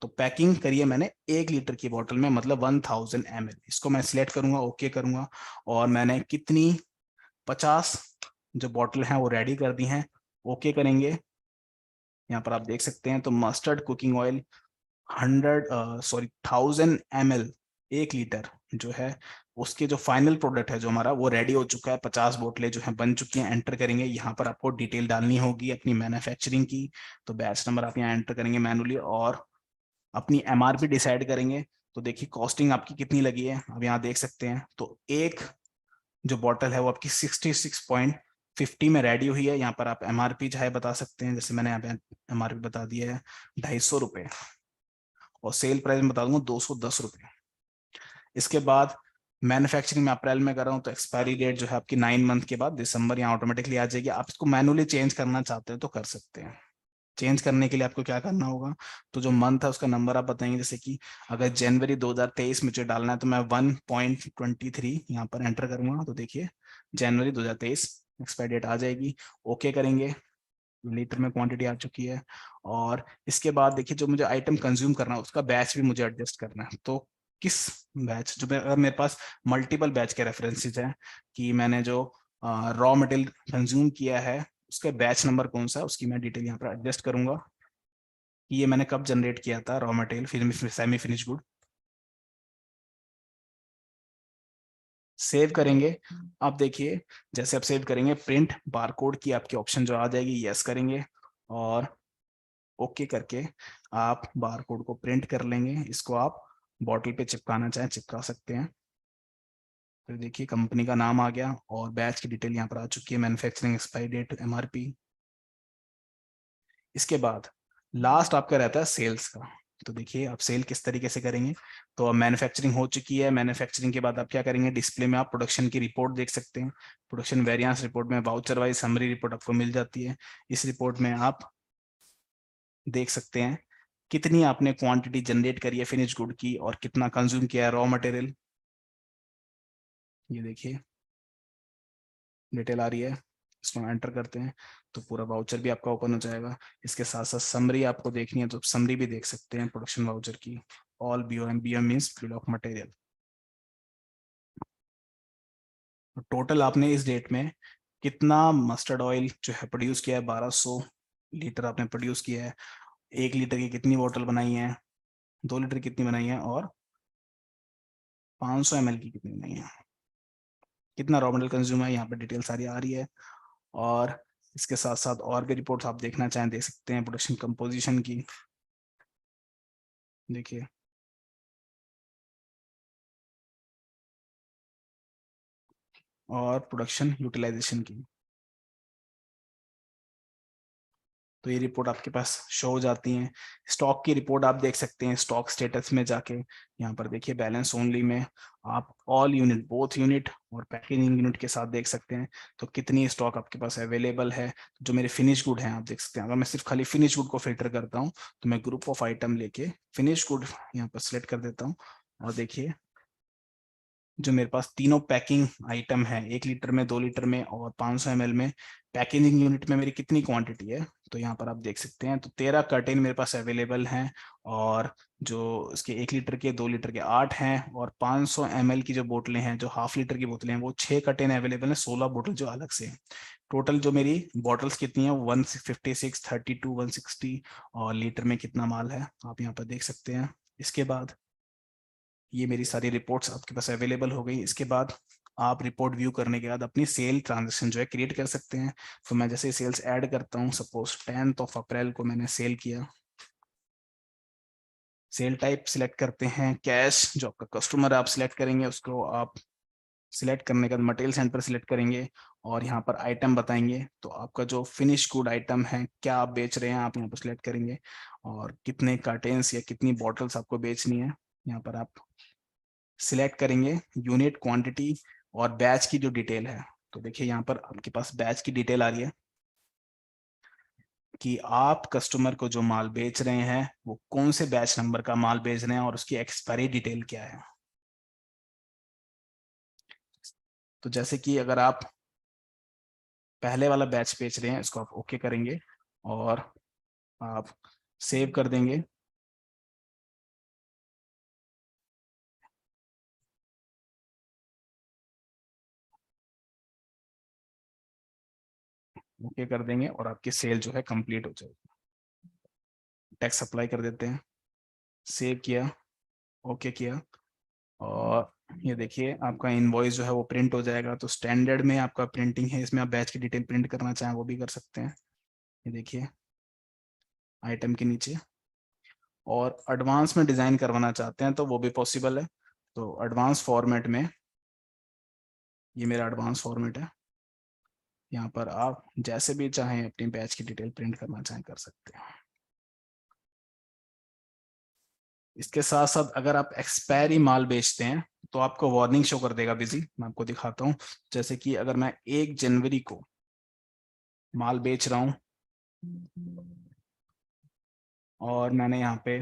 [SPEAKER 1] तो पैकिंग करिए मैंने 1 लीटर की बोतल में, मतलब 1000 ml। इसको मैं सिलेक्ट करूंगा, ओके करूंगा, और मैंने कितनी 50 जो बोतल हैं वो रेडी कर दी हैं, ओके करेंगे। यहाँ पर आप देख सकते हैं, तो mustard cooking oil 1000 ml 1 litre जो है, उसके जो फाइनल प्रोडक्ट है जो हमारा वो रेडी हो चुका है। 50 बोतलें जो है बन चुकी हैं। एंटर करेंगे, यहाँ पर आपको डिटेल डालनी होगी अपनी मैन्युफैक्चरिंग की, तो बैच नंबर आप यहाँ एंटर करेंगे मैनुअली, और अपनी एमआरपी डिसाइड करेंगे। तो देखिए कॉस्टिंग आपकी कितनी लगी है, अब यहाँ देख सकते हैं। तो एक जो बॉटल है वो आपकी 66.50 में रेडी हुई है। यहाँ पर आप एमआरपी चाहे बता सकते हैं, जैसे मैंने यहाँ पे एमआरपी बता दिया है 250 रुपये, और सेल प्राइस में बता दूंगा 210 रुपये। इसके बाद मैन्युफैक्चरिंग में अप्रैल में कर रहा हूँ, तो एक्सपायरी डेट जो है आपकी 9 मंथ के बाद दिसंबर यहाँ ऑटोमेटिकली आ जाएगी। आप इसको मैनुअली चेंज करना चाहते हैं तो कर सकते हैं। चेंज करने के लिए आपको क्या करना होगा, तो जो मंथ है उसका नंबर आप बताएंगे, जैसे कि अगर जनवरी 2023 मुझे डालना है तो मैं 1.23 यहाँ पर एंटर करूंगा। तो देखिए जनवरी 2023 एक्सपायरी डेट आ जाएगी, ओके करेंगे। लीटर में क्वांटिटी आ चुकी है। और इसके बाद देखिए जो मुझे आइटम कंज्यूम करना है उसका बैच भी मुझे एडजस्ट करना है। तो किस बैच, जो अगर मेरे पास मल्टीपल बैच के रेफरेंसेस हैं कि मैंने जो रॉ मटेरियल कंज्यूम किया है उसका बैच नंबर कौन सा है, उसकी मैं डिटेल यहाँ पर एडजस्ट करूंगा कि ये मैंने कब जनरेट किया था रॉ मटेरियल, फिर सेमी फिनिश गुड। सेव करेंगे। आप देखिए जैसे आप सेव करेंगे, प्रिंट बारकोड की आपकी ऑप्शन जो आ जाएगी, यस करेंगे, और ओके करके आप बारकोड को प्रिंट कर लेंगे। इसको आप बॉटल पे चिपकाना चाहें चिपका सकते हैं। फिर देखिए कंपनी का नाम आ गया और बैच की डिटेल यहाँ पर आ चुकी है, मैन्युफैक्चरिंग एक्सपायरी डेट, एमआरपी। इसके बाद लास्ट आपका रहता है सेल्स का। तो देखिए आप सेल किस तरीके से करेंगे, तो अब मैन्युफैक्चरिंग हो चुकी है। मैन्युफैक्चरिंग के बाद आप क्या करेंगे, डिस्प्ले में आप प्रोडक्शन की रिपोर्ट देख सकते हैं। प्रोडक्शन वेरिएंस रिपोर्ट में वाउचर वाइज समरी रिपोर्ट आपको मिल जाती है। इस रिपोर्ट में आप देख सकते हैं कितनी आपने क्वांटिटी जनरेट करी है फिनिश गुड की, और कितना कंज्यूम किया है रॉ मटेरियल। ये देखिए डिटेल आ रही है, इसमें एंटर करते हैं तो पूरा वाउचर भी आपका ओपन हो जाएगा। इसके साथ साथ समरी आपको देखनी है तो समरी भी देख सकते हैं प्रोडक्शन वाउचर की। All BOM, BOM means bill of material. Total आपने इस डेट में कितना मस्टर्ड ऑयल जो है प्रोड्यूस किया है, 1200 लीटर आपने प्रोड्यूस किया है। 1 लीटर की कितनी बोतल बनाई है, 2 लीटर कितनी बनाई है, और 500 ml की कितनी बनाई है, कितना रॉ मटेरियल कंज्यूम है, यहाँ पर डिटेल सारी आ रही है। और इसके साथ साथ और भी रिपोर्ट्स आप देखना चाहें देख सकते हैं, प्रोडक्शन कंपोजिशन की देखिए, और प्रोडक्शन यूटिलाइजेशन की। तो ये रिपोर्ट आपके पास शो हो जाती हैं। स्टॉक की रिपोर्ट आप देख सकते हैं, स्टॉक स्टेटस में जाके यहाँ पर देखिए बैलेंस ओनली में आप ऑल यूनिट, बोथ यूनिट और पैकेजिंग यूनिट के साथ देख सकते हैं तो कितनी स्टॉक आपके पास अवेलेबल है। जो मेरे फिनिश गुड हैं आप देख सकते हैं। अगर मैं सिर्फ खाली फिनिश गुड को फिल्टर करता हूँ तो मैं ग्रुप ऑफ आइटम लेके फिनिश गुड यहाँ पर सिलेक्ट कर देता हूँ, और देखिए जो मेरे पास तीनों पैकिंग आइटम है, 1 लीटर में, 2 लीटर में और 500 ml में, पैकेजिंग यूनिट में मेरी कितनी क्वांटिटी है, तो यहाँ पर आप देख सकते हैं। तो 13 कर्टेन मेरे पास अवेलेबल हैं, और जो इसके 1 लीटर के, 2 लीटर के 8 हैं, और 500 ml की जो बोतलें हैं, जो हाफ लीटर की बोतलें हैं, वो 6 कर्टेन अवेलेबल है, 16 बोतल जो अलग से है। टोटल जो मेरी बॉटल्स कितनी है, 156, 32, 160, और लीटर में कितना माल है आप यहाँ पर देख सकते हैं। इसके बाद ये मेरी सारी रिपोर्ट्स आपके पास अवेलेबल हो गई। इसके बाद आप रिपोर्ट व्यू करने के बाद अपनी सेल ट्रांजेक्शन जो है क्रिएट कर सकते हैं। तो मैं जैसे सेल्स ऐड करता हूँ, सपोज 10th अप्रैल को मैंने सेल किया। सेल टाइप सिलेक्ट करते हैं कैश, जो आपका कस्टमर आप सिलेक्ट करेंगे उसको आप सिलेक्ट करने के बाद मटेरियल सेंटर सिलेक्ट करेंगे, और यहाँ पर आइटम बताएंगे। तो आपका जो फिनिश गुड आइटम है, क्या आप बेच रहे हैं, आप यहाँ पर सिलेक्ट करेंगे, और कितने कार्टेन्स या कितनी बॉटल्स आपको बेचनी है यहाँ पर आप सिलेक्ट करेंगे, यूनिट, क्वांटिटी और बैच की जो डिटेल है। तो देखिए यहाँ पर आपके पास बैच की डिटेल आ रही है कि आप कस्टमर को जो माल बेच रहे हैं वो कौन से बैच नंबर का माल बेच रहे हैं और उसकी एक्सपायरी डिटेल क्या है। तो जैसे कि अगर आप पहले वाला बैच बेच रहे हैं, इसको आप ओके करेंगे और आप सेव कर देंगे। ओके कर देंगे और आपकी सेल जो है कंप्लीट हो जाएगी। टैक्स अप्लाई कर देते हैं, सेव किया, ओके किया, और ये देखिए आपका इनवॉइस जो है वो प्रिंट हो जाएगा। तो स्टैंडर्ड में आपका प्रिंटिंग है, इसमें आप बैच की डिटेल प्रिंट करना चाहें वो भी कर सकते हैं। ये देखिए आइटम के नीचे, और एडवांस में डिजाइन करवाना चाहते हैं तो वो भी पॉसिबल है। तो एडवांस फॉर्मेट में, ये मेरा एडवांस फॉर्मेट है, यहाँ पर आप जैसे भी चाहें अपनी बैच की डिटेल प्रिंट करना चाहें कर सकते हैं। इसके साथ साथ अगर आप एक्सपायरी माल बेचते हैं तो आपको वार्निंग शो कर देगा बिजी। मैं आपको दिखाता हूँ, जैसे कि अगर मैं 1 जनवरी को माल बेच रहा हूँ और मैंने यहाँ पे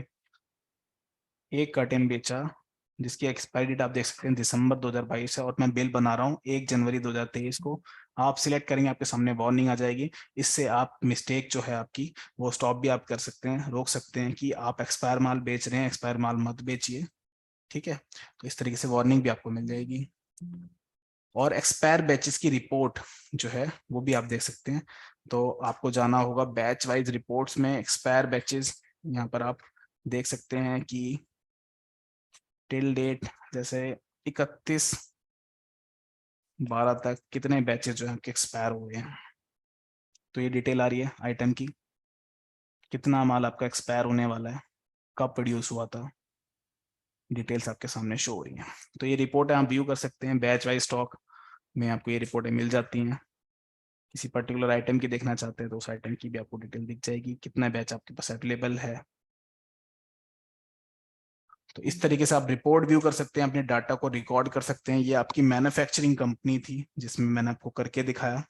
[SPEAKER 1] एक कर्टेन बेचा जिसकी एक्सपायरी डेट आप देख सकते हैं दिसंबर 2022 है, और मैं बिल बना रहा हूँ 1 जनवरी 2023 को। आप सिलेक्ट करेंगे, आपके सामने वार्निंग आ जाएगी। इससे आप मिस्टेक जो है आपकी वो स्टॉप भी आप कर सकते हैं, रोक सकते हैं कि आप एक्सपायर माल बेच रहे हैं, एक्सपायर माल मत बेचिए। ठीक है, तो इस तरीके से वार्निंग भी आपको मिल जाएगी। और एक्सपायर बैचेस की रिपोर्ट जो है वो भी आप देख सकते हैं। तो आपको जाना होगा बैच वाइज रिपोर्ट्स में, एक्सपायर बैचेस यहाँ पर आप देख सकते हैं कि टिल डेट, जैसे 31/12 तक कितने बैचेस जो है एक्सपायर हुए हैं। तो ये डिटेल आ रही है आइटम की, कितना माल आपका एक्सपायर होने वाला है, कब प्रोड्यूस हुआ था, डिटेल्स आपके सामने शो हो रही हैं। तो ये रिपोर्ट आप व्यू कर सकते हैं, बैच वाइज स्टॉक में आपको ये रिपोर्टें मिल जाती हैं। किसी पर्टिकुलर आइटम की देखना चाहते हैं तो उस आइटम की भी आपको डिटेल दिख जाएगी, कितना बैच आपके पास अवेलेबल है। तो इस तरीके से आप रिपोर्ट व्यू कर सकते हैं, अपने डाटा को रिकॉर्ड कर सकते हैं। ये आपकी मैन्युफैक्चरिंग कंपनी थी जिसमें मैंने आपको करके दिखाया।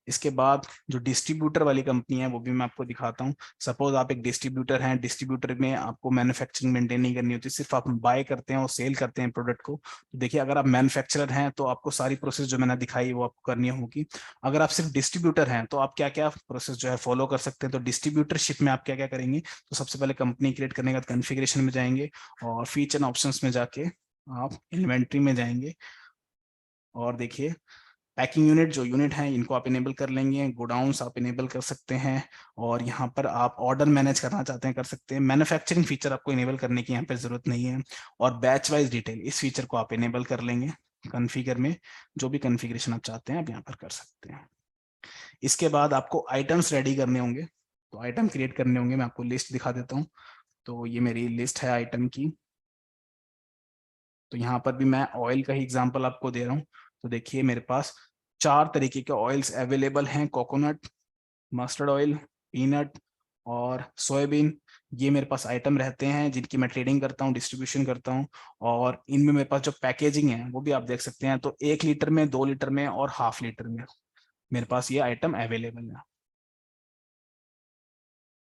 [SPEAKER 1] इसके बाद जो डिस्ट्रीब्यूटर वाली कंपनी है वो भी मैं आपको दिखाता हूँ। सपोज आप एक डिस्ट्रीब्यूटर हैं, डिस्ट्रीब्यूटर में आपको मैन्युफैक्चरिंग मेंटेन नहीं करनी होती, सिर्फ आप बाय करते हैं और सेल करते हैं प्रोडक्ट को। तो देखिए अगर आप मैन्युफैक्चरर हैं तो आपको सारी प्रोसेस जो मैंने दिखाई वो आपको करनी होगी। अगर आप सिर्फ डिस्ट्रीब्यूटर हैं तो आप क्या क्या प्रोसेस जो है फॉलो कर सकते हैं। तो डिस्ट्रीब्यूटरशिप में आप क्या क्या करेंगे, तो सबसे पहले कंपनी क्रिएट करने के बाद कॉन्फ़िगरेशन में जाएंगे और फीचर ऑप्शंस में जाके आप इन्वेंट्री में जाएंगे और देखिए पैकिंग यूनिट, जो यूनिट है इनको आप इनेबल कर लेंगे, गोडाउन्स आप इनेबल कर सकते हैं, और यहाँ पर आप ऑर्डर मैनेज करना चाहते हैं कर सकते हैं। मैन्युफैक्चरिंग फीचर आपको इनेबल करने की यहाँ पे जरूरत नहीं है, और बैच वाइज डिटेल इस फीचर को आप इनेबल कर लेंगे कॉन्फ़िगर में। जो भी कॉन्फ़िगरेशन आप चाहते हैं आप यहाँ पर कर सकते हैं। इसके बाद आपको आइटम्स रेडी करने होंगे, तो आइटम क्रिएट करने होंगे। मैं आपको लिस्ट दिखा देता हूँ। तो ये मेरी लिस्ट है आइटम की। तो यहाँ पर भी मैं ऑयल का ही एग्जांपल आपको दे रहा हूँ। तो देखिए मेरे पास 4 तरीके के ऑयल्स अवेलेबल हैं, कोकोनट, मस्टर्ड ऑयल, पीनट और सोयाबीन। ये मेरे पास आइटम रहते हैं जिनकी मैं ट्रेडिंग करता हूँ, डिस्ट्रीब्यूशन करता हूँ, और इनमें मेरे पास जो पैकेजिंग है वो भी आप देख सकते हैं। तो 1 लीटर में, 2 लीटर में और हाफ लीटर में मेरे पास ये आइटम अवेलेबल है।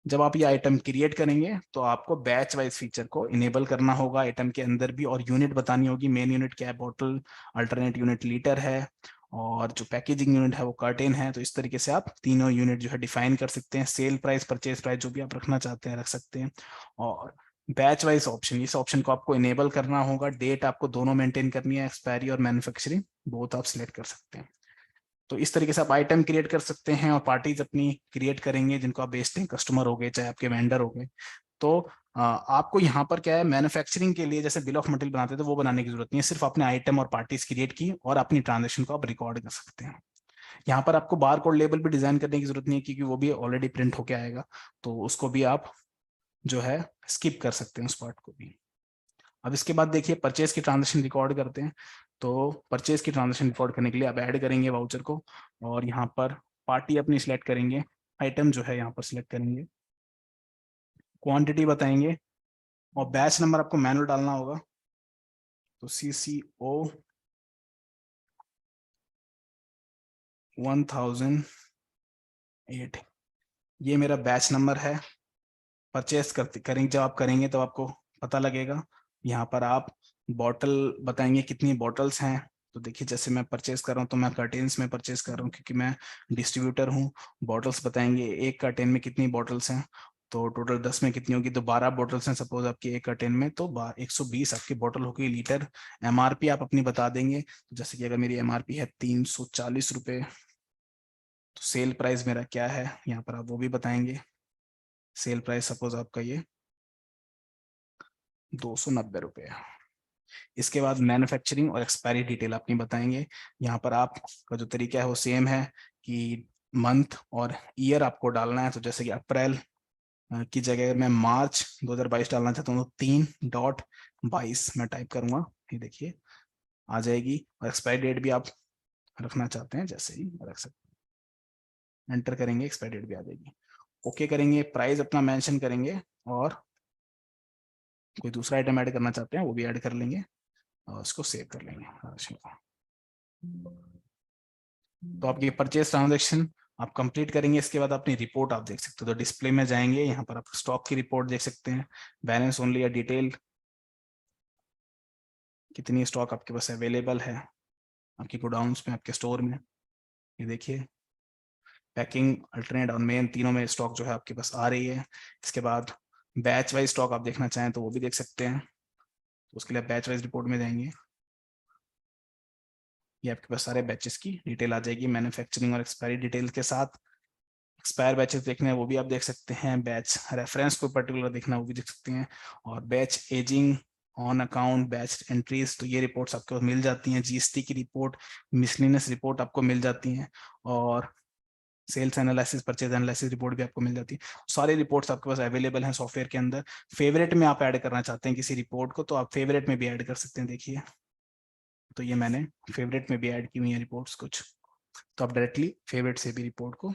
[SPEAKER 1] जब आप ये आइटम क्रिएट करेंगे तो आपको बैच वाइज फीचर को इनेबल करना होगा आइटम के अंदर भी, और यूनिट बतानी होगी। मेन यूनिट क्या है, बॉटल, अल्टरनेट यूनिट लीटर है, और जो पैकेजिंग यूनिट है वो कर्टेन है। तो इस तरीके से आप तीनों यूनिट जो है डिफाइन कर सकते हैं। सेल प्राइस, परचेज प्राइस जो भी आप रखना चाहते हैं रख सकते हैं। और बैच वाइज ऑप्शन, इस ऑप्शन को आपको इनेबल करना होगा। डेट आपको दोनों मेंटेन करनी है, एक्सपायरी और मैन्युफैक्चरिंग, बोथ आप सिलेक्ट कर सकते हैं। तो इस तरीके से आप आइटम क्रिएट कर सकते हैं और पार्टीज अपनी क्रिएट करेंगे जिनको आप बेचते हैं, कस्टमर हो गए चाहे आपके वेंडर हो गए। तो आपको यहाँ पर क्या है, मैन्युफैक्चरिंग के लिए जैसे बिल ऑफ मटेरियल बनाते थे वो बनाने की जरूरत नहीं है, सिर्फ अपने आइटम और पार्टीज क्रिएट की और अपनी ट्रांजेक्शन को आप रिकॉर्ड कर सकते हैं। यहाँ पर आपको बार कोड लेबल भी डिजाइन करने की जरूरत नहीं है क्योंकि वो भी ऑलरेडी प्रिंट होके आएगा, तो उसको भी आप जो है स्किप कर सकते हैं उस पार्ट को भी। अब इसके बाद देखिए परचेज की ट्रांजेक्शन रिकॉर्ड करते हैं। तो परचेज की ट्रांजेक्शन रिकॉर्ड करने के लिए आप ऐड करेंगे वाउचर को, और यहाँ पर पार्टी अपनी सिलेक्ट करेंगे, आइटम जो है यहाँ पर सिलेक्ट करेंगे, क्वांटिटी बताएंगे, और बैच नंबर आपको मैनुअल डालना होगा। तो CCO 1008, ये मेरा बैच नंबर है। परचेस करते करेंगे, जब आप करेंगे तो आपको पता लगेगा। यहाँ पर आप बॉटल बताएंगे कितनी बॉटल्स हैं। तो देखिए जैसे मैं परचेस कर रहा हूँ तो मैं कर्टेन्स में परचेस कर रहा हूँ क्योंकि मैं डिस्ट्रीब्यूटर हूँ। बॉटल्स बताएंगे एक कर्टेन में कितनी बॉटल्स हैं, तो टोटल 10 में कितनी होगी, तो 12 बॉटल्स हैं सपोज आपकी एक कर्टेन में, तो 120 आपकी बॉटल होगी लीटर। MRP आप अपनी बता देंगे, तो जैसे कि अगर मेरी MRP है 340 रुपये, तो सेल प्राइस मेरा क्या है यहाँ पर आप वो भी बताएंगे। सेल प्राइस सपोज आपका ये 290 रुपये। इसके बाद मैन्युफैक्चरिंग और एक्सपायरी डिटेल अपनी बताएंगे। यहाँ पर आपका जो तरीका है वो सेम है कि मंथ और ईयर आपको डालना है। तो जैसे कि अप्रैल की जगह मैं मार्च 2022 डालना चाहता हूँ तो 3.22 मैं टाइप करूंगा, ये देखिए आ जाएगी। और एक्सपायरी डेट भी आप रखना चाहते हैं जैसे ही रख सकते हैं, एंटर करेंगे एक्सपायरी डेट भी आ जाएगी। ओके करेंगे, प्राइस अपना मेंशन करेंगे और कोई दूसरा आइटम ऐड करना चाहते हैं वो भी ऐड कर लेंगे और उसको सेव कर लेंगे। तो आपकी परचेज ट्रांजेक्शन आप कंप्लीट करेंगे। इसके बाद अपनी रिपोर्ट आप देख सकते हो। तो डिस्प्ले में जाएंगे, यहाँ पर आप स्टॉक की रिपोर्ट देख सकते हैं, बैलेंस ओनली या डिटेल, कितनी स्टॉक आपके पास अवेलेबल है आपकी गोडाउन्स में, आपके स्टोर में। ये देखिए पैकिंग, अल्टरनेट और मेन तीनों में स्टॉक जो है आपके पास आ रही है। इसके बाद बैच वाइज स्टॉक आप देखना चाहें तो वो भी देख सकते हैं। तो उसके लिए बैच वाइज रिपोर्ट में जाएंगे, ये आपके पास सारे बैचेस की डिटेल आ जाएगी मैन्युफैक्चरिंग और एक्सपायरी डिटेल के साथ। एक्सपायर बैचेस देखने हैं वो भी आप देख सकते हैं, बैच रेफरेंस को पर्टिकुलर देखना है वो भी देख सकते हैं, और batch ageing, on account, batch entries, तो ये रिपोर्ट्स आपको मिल जाती हैं। जीएसटी की रिपोर्ट, मिसलिनियस रिपोर्ट आपको मिल जाती हैं, और sales analysis, purchase analysis report भी आपको मिल जाती है। सारी रिपोर्ट्स आपके पास अवेलेबल हैं सॉफ्टवेयर के अंदर। फेवरेट में आप ऐड करना चाहते हैं किसी रिपोर्ट को तो आप फेवरेट में भी ऐड कर सकते हैं। देखिए तो ये मैंने फेवरेट में भी ऐड की हुई है रिपोर्ट्स कुछ, तो आप डायरेक्टली फेवरेट से भी रिपोर्ट को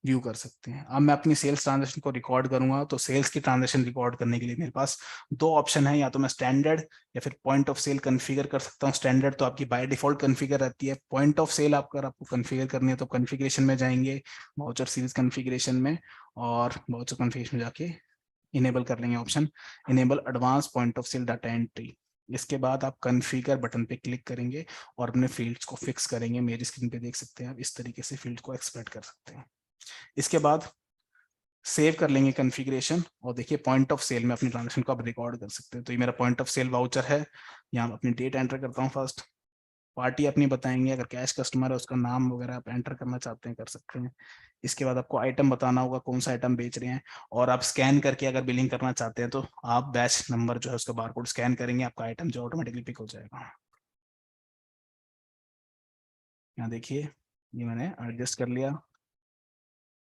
[SPEAKER 1] व्यू कर सकते हैं। अब मैं अपनी सेल्स ट्रांजैक्शन को रिकॉर्ड करूंगा तो सेल्स की ट्रांजैक्शन रिकॉर्ड करने के लिए मेरे पास दो ऑप्शन है, या तो मैं स्टैंडर्ड या फिर पॉइंट ऑफ सेल कॉन्फ़िगर कर सकता हूं। स्टैंडर्ड तो आपकी बाय डिफॉल्ट कॉन्फ़िगर रहती है, पॉइंट ऑफ सेल आपको कॉन्फ़िगर करनी है तो कॉन्फ़िगरेशन में जाएंगे, वाउचर सीरीज कॉन्फ़िगरेशन में, और वाउचर कॉन्फ़िगरेशन में जाके इनेबल कर लेंगे option enable advance point of sale data entry. इसके बाद आप कॉन्फ़िगर बटन पे क्लिक करेंगे और अपने फील्ड्स को फिक्स करेंगे। मेरी स्क्रीन पे देख सकते हैं आप, इस तरीके से फील्ड को एक्सपेक्ट कर सकते हैं। इसके बाद सेव कर लेंगे कॉन्फ़िगरेशन, और देखिए पॉइंट ऑफ सेल में अपनी ट्रांजेक्शन को आप रिकॉर्ड कर सकते हैं। तो ये मेरा पॉइंट ऑफ सेल वाउचर है, यहाँ अपनी डेट एंटर करता हूँ फर्स्ट, पार्टी अपनी बताएंगे, अगर कैश कस्टमर है उसका नाम वगैरह आप एंटर करना चाहते हैं कर सकते हैं। इसके बाद आपको आइटम बताना होगा कौन सा आइटम बेच रहे हैं, और आप स्कैन करके अगर बिलिंग करना चाहते हैं तो आप बैच नंबर जो है उसका बारकोड स्कैन करेंगे, आपका आइटम जो ऑटोमेटिकली पिक हो जाएगा। यहाँ देखिए ये मैंने एडजस्ट कर लिया।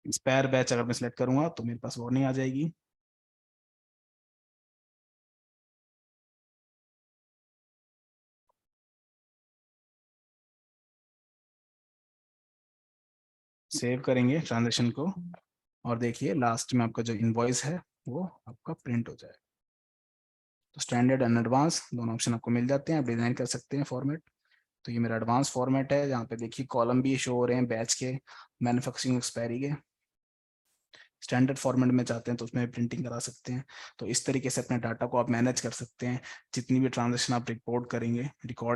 [SPEAKER 1] स्पेयर बैच अगर मैं सिलेक्ट करूंगा तो मेरे पास वार्निंग आ जाएगी। सेव करेंगे ट्रांजेक्शन को, और देखिए लास्ट में आपका जो इनवॉइस है वो आपका प्रिंट हो जाएगा। तो स्टैंडर्ड एंड एडवांस दोनों ऑप्शन आपको मिल जाते हैं, आप डिजाइन कर सकते हैं फॉर्मेट। तो ये मेरा एडवांस फॉर्मेट है, जहाँ पे देखिए कॉलम भी शो हो रहे हैं बैच के, मैन्युफैक्चरिंग एक्सपायरी के। स्टैंडर्ड फॉर्मेट में चाहते हैं तो उसमें प्रिंटिंग करा सकते हैं। तो इस तरीके से अपने डाटा को आप मैनेज कर सकते हैं। जितनी भी ट्रांजेक्शन आप रिकॉर्ड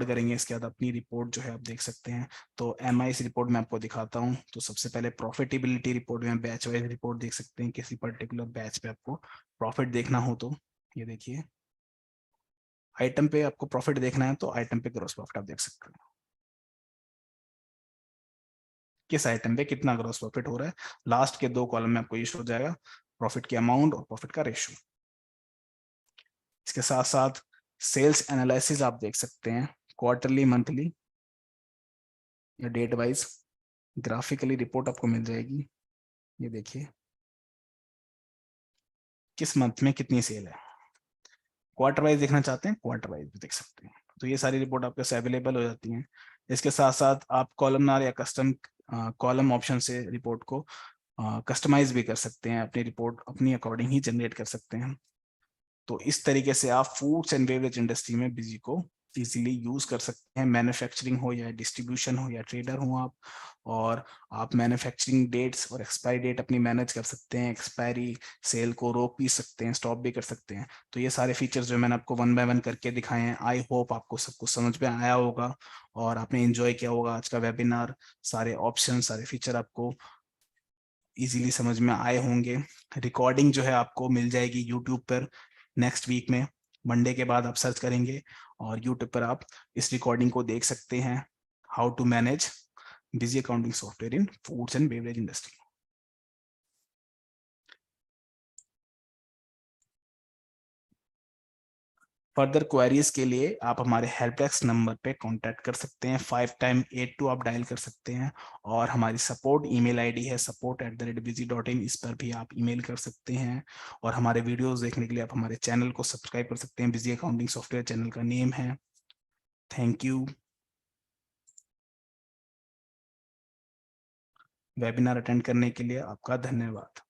[SPEAKER 1] करेंगे इसके बाद अपनी रिपोर्ट जो है आप देख सकते हैं। तो MI रिपोर्ट में आपको दिखाता हूँ। तो सबसे पहले प्रॉफिटेबिलिटी रिपोर्ट में बैच वाइज रिपोर्ट देख सकते हैं, किसी पर्टिकुलर बैच पे आपको प्रॉफिट देखना हो तो ये देखिए, आइटम पे आपको प्रॉफिट देखना है तो आइटम पे ग्रॉस प्रॉफिट आप देख सकते हैं, किस आइटम पे कितना ग्रॉस प्रॉफिट हो रहा है। लास्ट के दो कॉलम में आपको ये शो हो जाएगा, प्रॉफिट की अमाउंट और प्रॉफिट का रेशियो। इसके साथ साथ सेल्स एनालिसिस आप देख सकते हैं, क्वार्टरली, मंथली या डेट वाइज ग्राफिकली रिपोर्ट आपको मिल जाएगी। ये देखिए किस मंथ में कितनी सेल है। क्वार्टर वाइज देखना चाहते हैं क्वार्टर वाइज भी देख सकते हैं। तो ये सारी रिपोर्ट आपके पास अवेलेबल हो जाती हैं। इसके साथ साथ आप कॉलमनार या कस्टम कॉलम ऑप्शन से रिपोर्ट को कस्टमाइज भी कर सकते हैं, अपनी रिपोर्ट अपनी अकॉर्डिंग ही जनरेट कर सकते हैं। तो इस तरीके से आप फूड्स एंड बेवरेज इंडस्ट्री में बिजी को इजीली यूज कर सकते हैं। मैन्युफैक्चरिंग हो या डिस्ट्रीब्यूशन हो या ट्रेडर हो आप, और आप मैन्युफैक्चरिंग डेट्स और एक्सपायरी डेट अपनी मैनेज कर सकते हैं, एक्सपायरी सेल को रोक भी सकते हैं, स्टॉप भी कर सकते हैं। तो ये सारे फीचर्स जो मैंने आपको वन बाय वन करके दिखाए हैं, आई होप आपको सब कुछ समझ में आया होगा और आपने एंजॉय किया होगा आज का वेबिनार। सारे ऑप्शन, सारे फीचर आपको इजीली समझ में आए होंगे। रिकॉर्डिंग जो है आपको मिल जाएगी यूट्यूब पर नेक्स्ट वीक में, मंडे के बाद आप सर्च करेंगे और यूट्यूब पर आप इस रिकॉर्डिंग को देख सकते हैं, how to manage busy accounting software in foods and beverage industry. Further queries के लिए आप हमारे हेल्प डेस्क नंबर पे कांटेक्ट कर सकते हैं, 5 टाइम 82 आप डायल कर सकते हैं, और हमारी सपोर्ट ईमेल आईडी है support@busy.in, इस पर भी आप ईमेल कर सकते हैं। और हमारे वीडियोस देखने के लिए आप हमारे चैनल को सब्सक्राइब कर सकते हैं, बिजी अकाउंटिंग सॉफ्टवेयर चैनल का नेम है। Thank you. वेबिनार अटेंड करने के लिए आपका धन्यवाद।